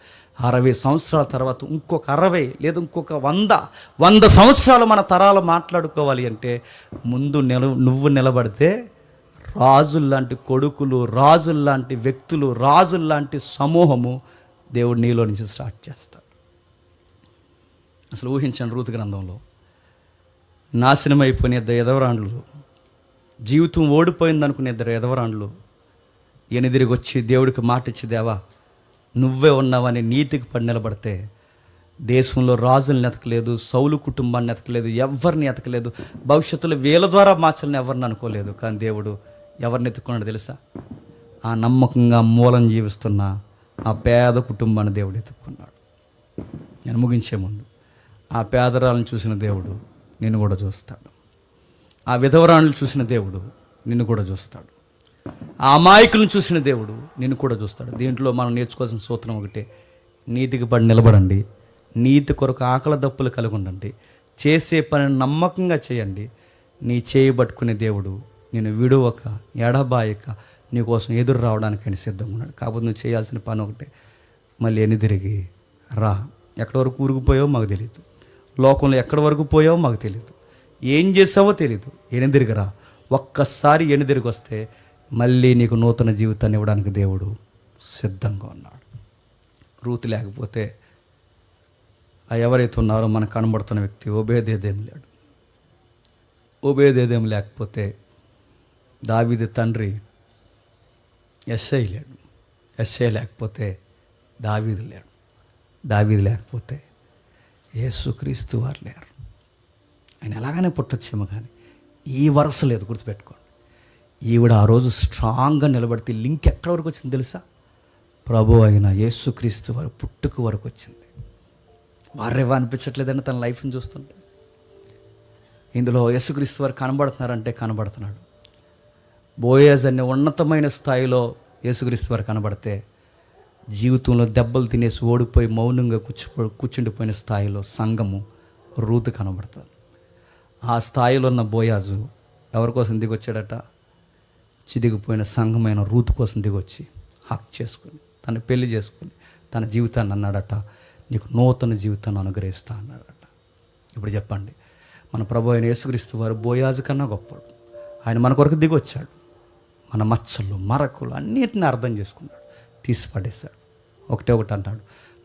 60 సంవత్సరాల తర్వాత ఇంకొక 60 లేదా ఇంకొక 100 సంవత్సరాలు మన తరాలు మాట్లాడుకోవాలి అంటే ముందు నువ్వు నిలబడితే రాజుల్లాంటి కొడుకులు, రాజుల్లాంటి వ్యక్తులు, రాజుల్లాంటి సమూహము దేవుడు నీలో నుంచి స్టార్ట్ చేస్తాడు. అసలు ఊహించండి, రూతు గ్రంథంలో నాశనం అయిపోయిన 2 ఎదవరాండ్లు, జీవితం ఓడిపోయింది అనుకునే 2 ఎదవరాండ్లు ఎనిదిరిగి వచ్చి దేవుడికి మాట ఇచ్చి, దేవా నువ్వే ఉన్నావని నీతికి పడి నిలబడితే దేశంలో రాజుల్ని ఎతకలేదు, సౌలు కుటుంబాన్ని ఎతకలేదు, ఎవరిని ఎతకలేదు, భవిష్యత్తులో వీళ్ళ ద్వారా మార్చాలని ఎవరిని అనుకోలేదు. కానీ దేవుడు ఎవరిని ఎత్తుకున్నాడు తెలుసా? ఆ నమ్మకంగా మూలం జీవిస్తున్న ఆ పేద కుటుంబాన్ని దేవుడు ఎత్తుక్కున్నాడు. నేను ముగించే ముందు ఆ పేదరాలను చూసిన దేవుడు నిన్ను కూడా చూస్తాడు. ఆ విధవరాలను చూసిన దేవుడు నిన్ను కూడా చూస్తాడు. ఆ అమాయకులను చూసిన దేవుడు నిన్ను కూడా చూస్తాడు. దీంట్లో మనం నేర్చుకోవాల్సిన సూత్రం ఒకటే: నీతికి పడి నిలబడండి, నీతి కొరకు ఆకలి దప్పులు కలిగి ఉండండి, చేసే పనిని నమ్మకంగా చేయండి. నీ చేయి పట్టుకునే దేవుడు నేను విడువక ఎడబాయక నీకోసం ఎదురు రావడానికి ఆయన సిద్ధంగా ఉన్నాడు. కాకపోతే నువ్వు చేయాల్సిన పని ఒకటే, మళ్ళీ ఎనిదిరిగి రా. ఎక్కడి వరకు ఊరుకుపోయావో మాకు తెలియదు, లోకంలో ఎక్కడి వరకు పోయావో మాకు తెలియదు, ఏం చేసావో తెలియదు. ఎనిదిరిగి రా. ఒక్కసారి ఎనిదిరిగి వస్తే మళ్ళీ నీకు నూతన జీవితాన్ని ఇవ్వడానికి దేవుడు సిద్ధంగా ఉన్నాడు. రూతు లేకపోతే ఆ ఎవరైతే ఉన్నారో మనకు కనబడుతున్న వ్యక్తి ఓబేదేదేం లేడు. ఓబేదేదేం లేకపోతే దావీదు తండ్రి యెష్షయి లేడు. యెష్షయి లేకపోతే దావీదు లేడు. దావీదు లేకపోతే యేసుక్రీస్తు వారు లేరు. ఆయన ఎలాగనే పుట్టొచ్చేమో కానీ ఈ వరుస లేదు, గుర్తుపెట్టుకోండి. ఈవిడ ఆ రోజు స్ట్రాంగ్గా నిలబడితే లింక్ ఎక్కడి వరకు వచ్చింది తెలుసా? ప్రభు అయిన యేసుక్రీస్తు వారు పుట్టుక వరకు వచ్చింది. వారేవా అనిపించట్లేదండి తన లైఫ్ని చూస్తుంటే? ఇందులో యేసుక్రీస్తు వారు కనబడుతున్నారంటే కనబడుతున్నాడు. బోయాజ్ అనే ఉన్నతమైన స్థాయిలో యేసుక్రీస్తు వారు కనబడితే, జీవితంలో దెబ్బలు తినేసి ఓడిపోయి మౌనంగా కూర్చుండిపోయిన స్థాయిలో సంఘము రూతు కనబడుతుంది. ఆ స్థాయిలో ఉన్న బోయాజు ఎవరి కోసం దిగొచ్చాడట? చిదిగిపోయిన సంఘమైన రూతు కోసం దిగొచ్చి హక్ చేసుకుని, తను పెళ్లి చేసుకుని, తన జీవితాన్ని అన్నాడట, నీకు నూతన జీవితాన్ని అనుగ్రహిస్తా అన్నాడట. ఇప్పుడు చెప్పండి, మన ప్రభు అయిన యేసుక్రీస్తు వారు బోయాజు కన్నా గొప్పడు. ఆయన మన కొరకు దిగొచ్చాడు. మన మచ్చలు, మరకులు అన్నిటిని అర్థం చేసుకున్నాడు, తీసి పడేశాడు. ఒకటే ఒకటి అంటాడు,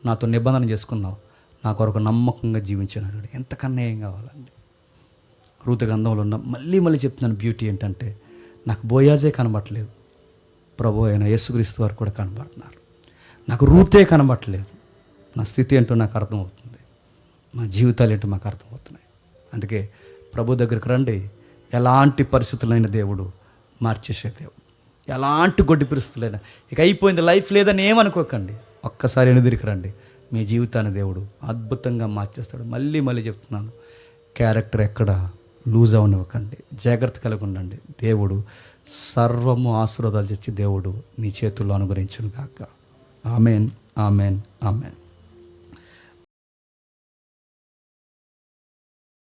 నాతో నిబంధన చేసుకున్నావు, నా కొరకు నమ్మకంగా జీవించాడు. ఎంతకన్నా ఏం కావాలండి? రూతు గ్రంథంలో ఉన్న మళ్ళీ చెప్తున్నాను, బ్యూటీ ఏంటంటే నాకు బోయాజే కనబట్టలేదు, ప్రభు అయిన యేసుక్రీస్తు వారు కూడా కనబడుతున్నారు. నాకు రూతే కనబట్టలేదు, నా స్థితి ఏంటో నాకు అర్థమవుతుంది, మా జీవితాలు ఏంటో మాకు అర్థమవుతున్నాయి. అందుకే ప్రభు దగ్గరికి రండి. ఎలాంటి పరిస్థితులైన దేవుడు మార్చేసే దేవుడు. ఎలాంటి గొడ్డి పరిస్థితులైనా ఇక అయిపోయింది, లైఫ్ లేదని ఏమనుకోకండి. ఒక్కసారి ఎనిదిరికి రండి, మీ జీవితాన్ని దేవుడు అద్భుతంగా మార్చేస్తాడు. మళ్ళీ చెప్తున్నాను, క్యారెక్టర్ ఎక్కడ లూజ్ అవనివ్వకండి, జాగ్రత్త కలిగి ఉండండి. దేవుడు సర్వము ఆశీర్వాదాలు తెచ్చి దేవుడు నీ చేతుల్లో అనుగ్రహించును గాక. Amen, amen, amen.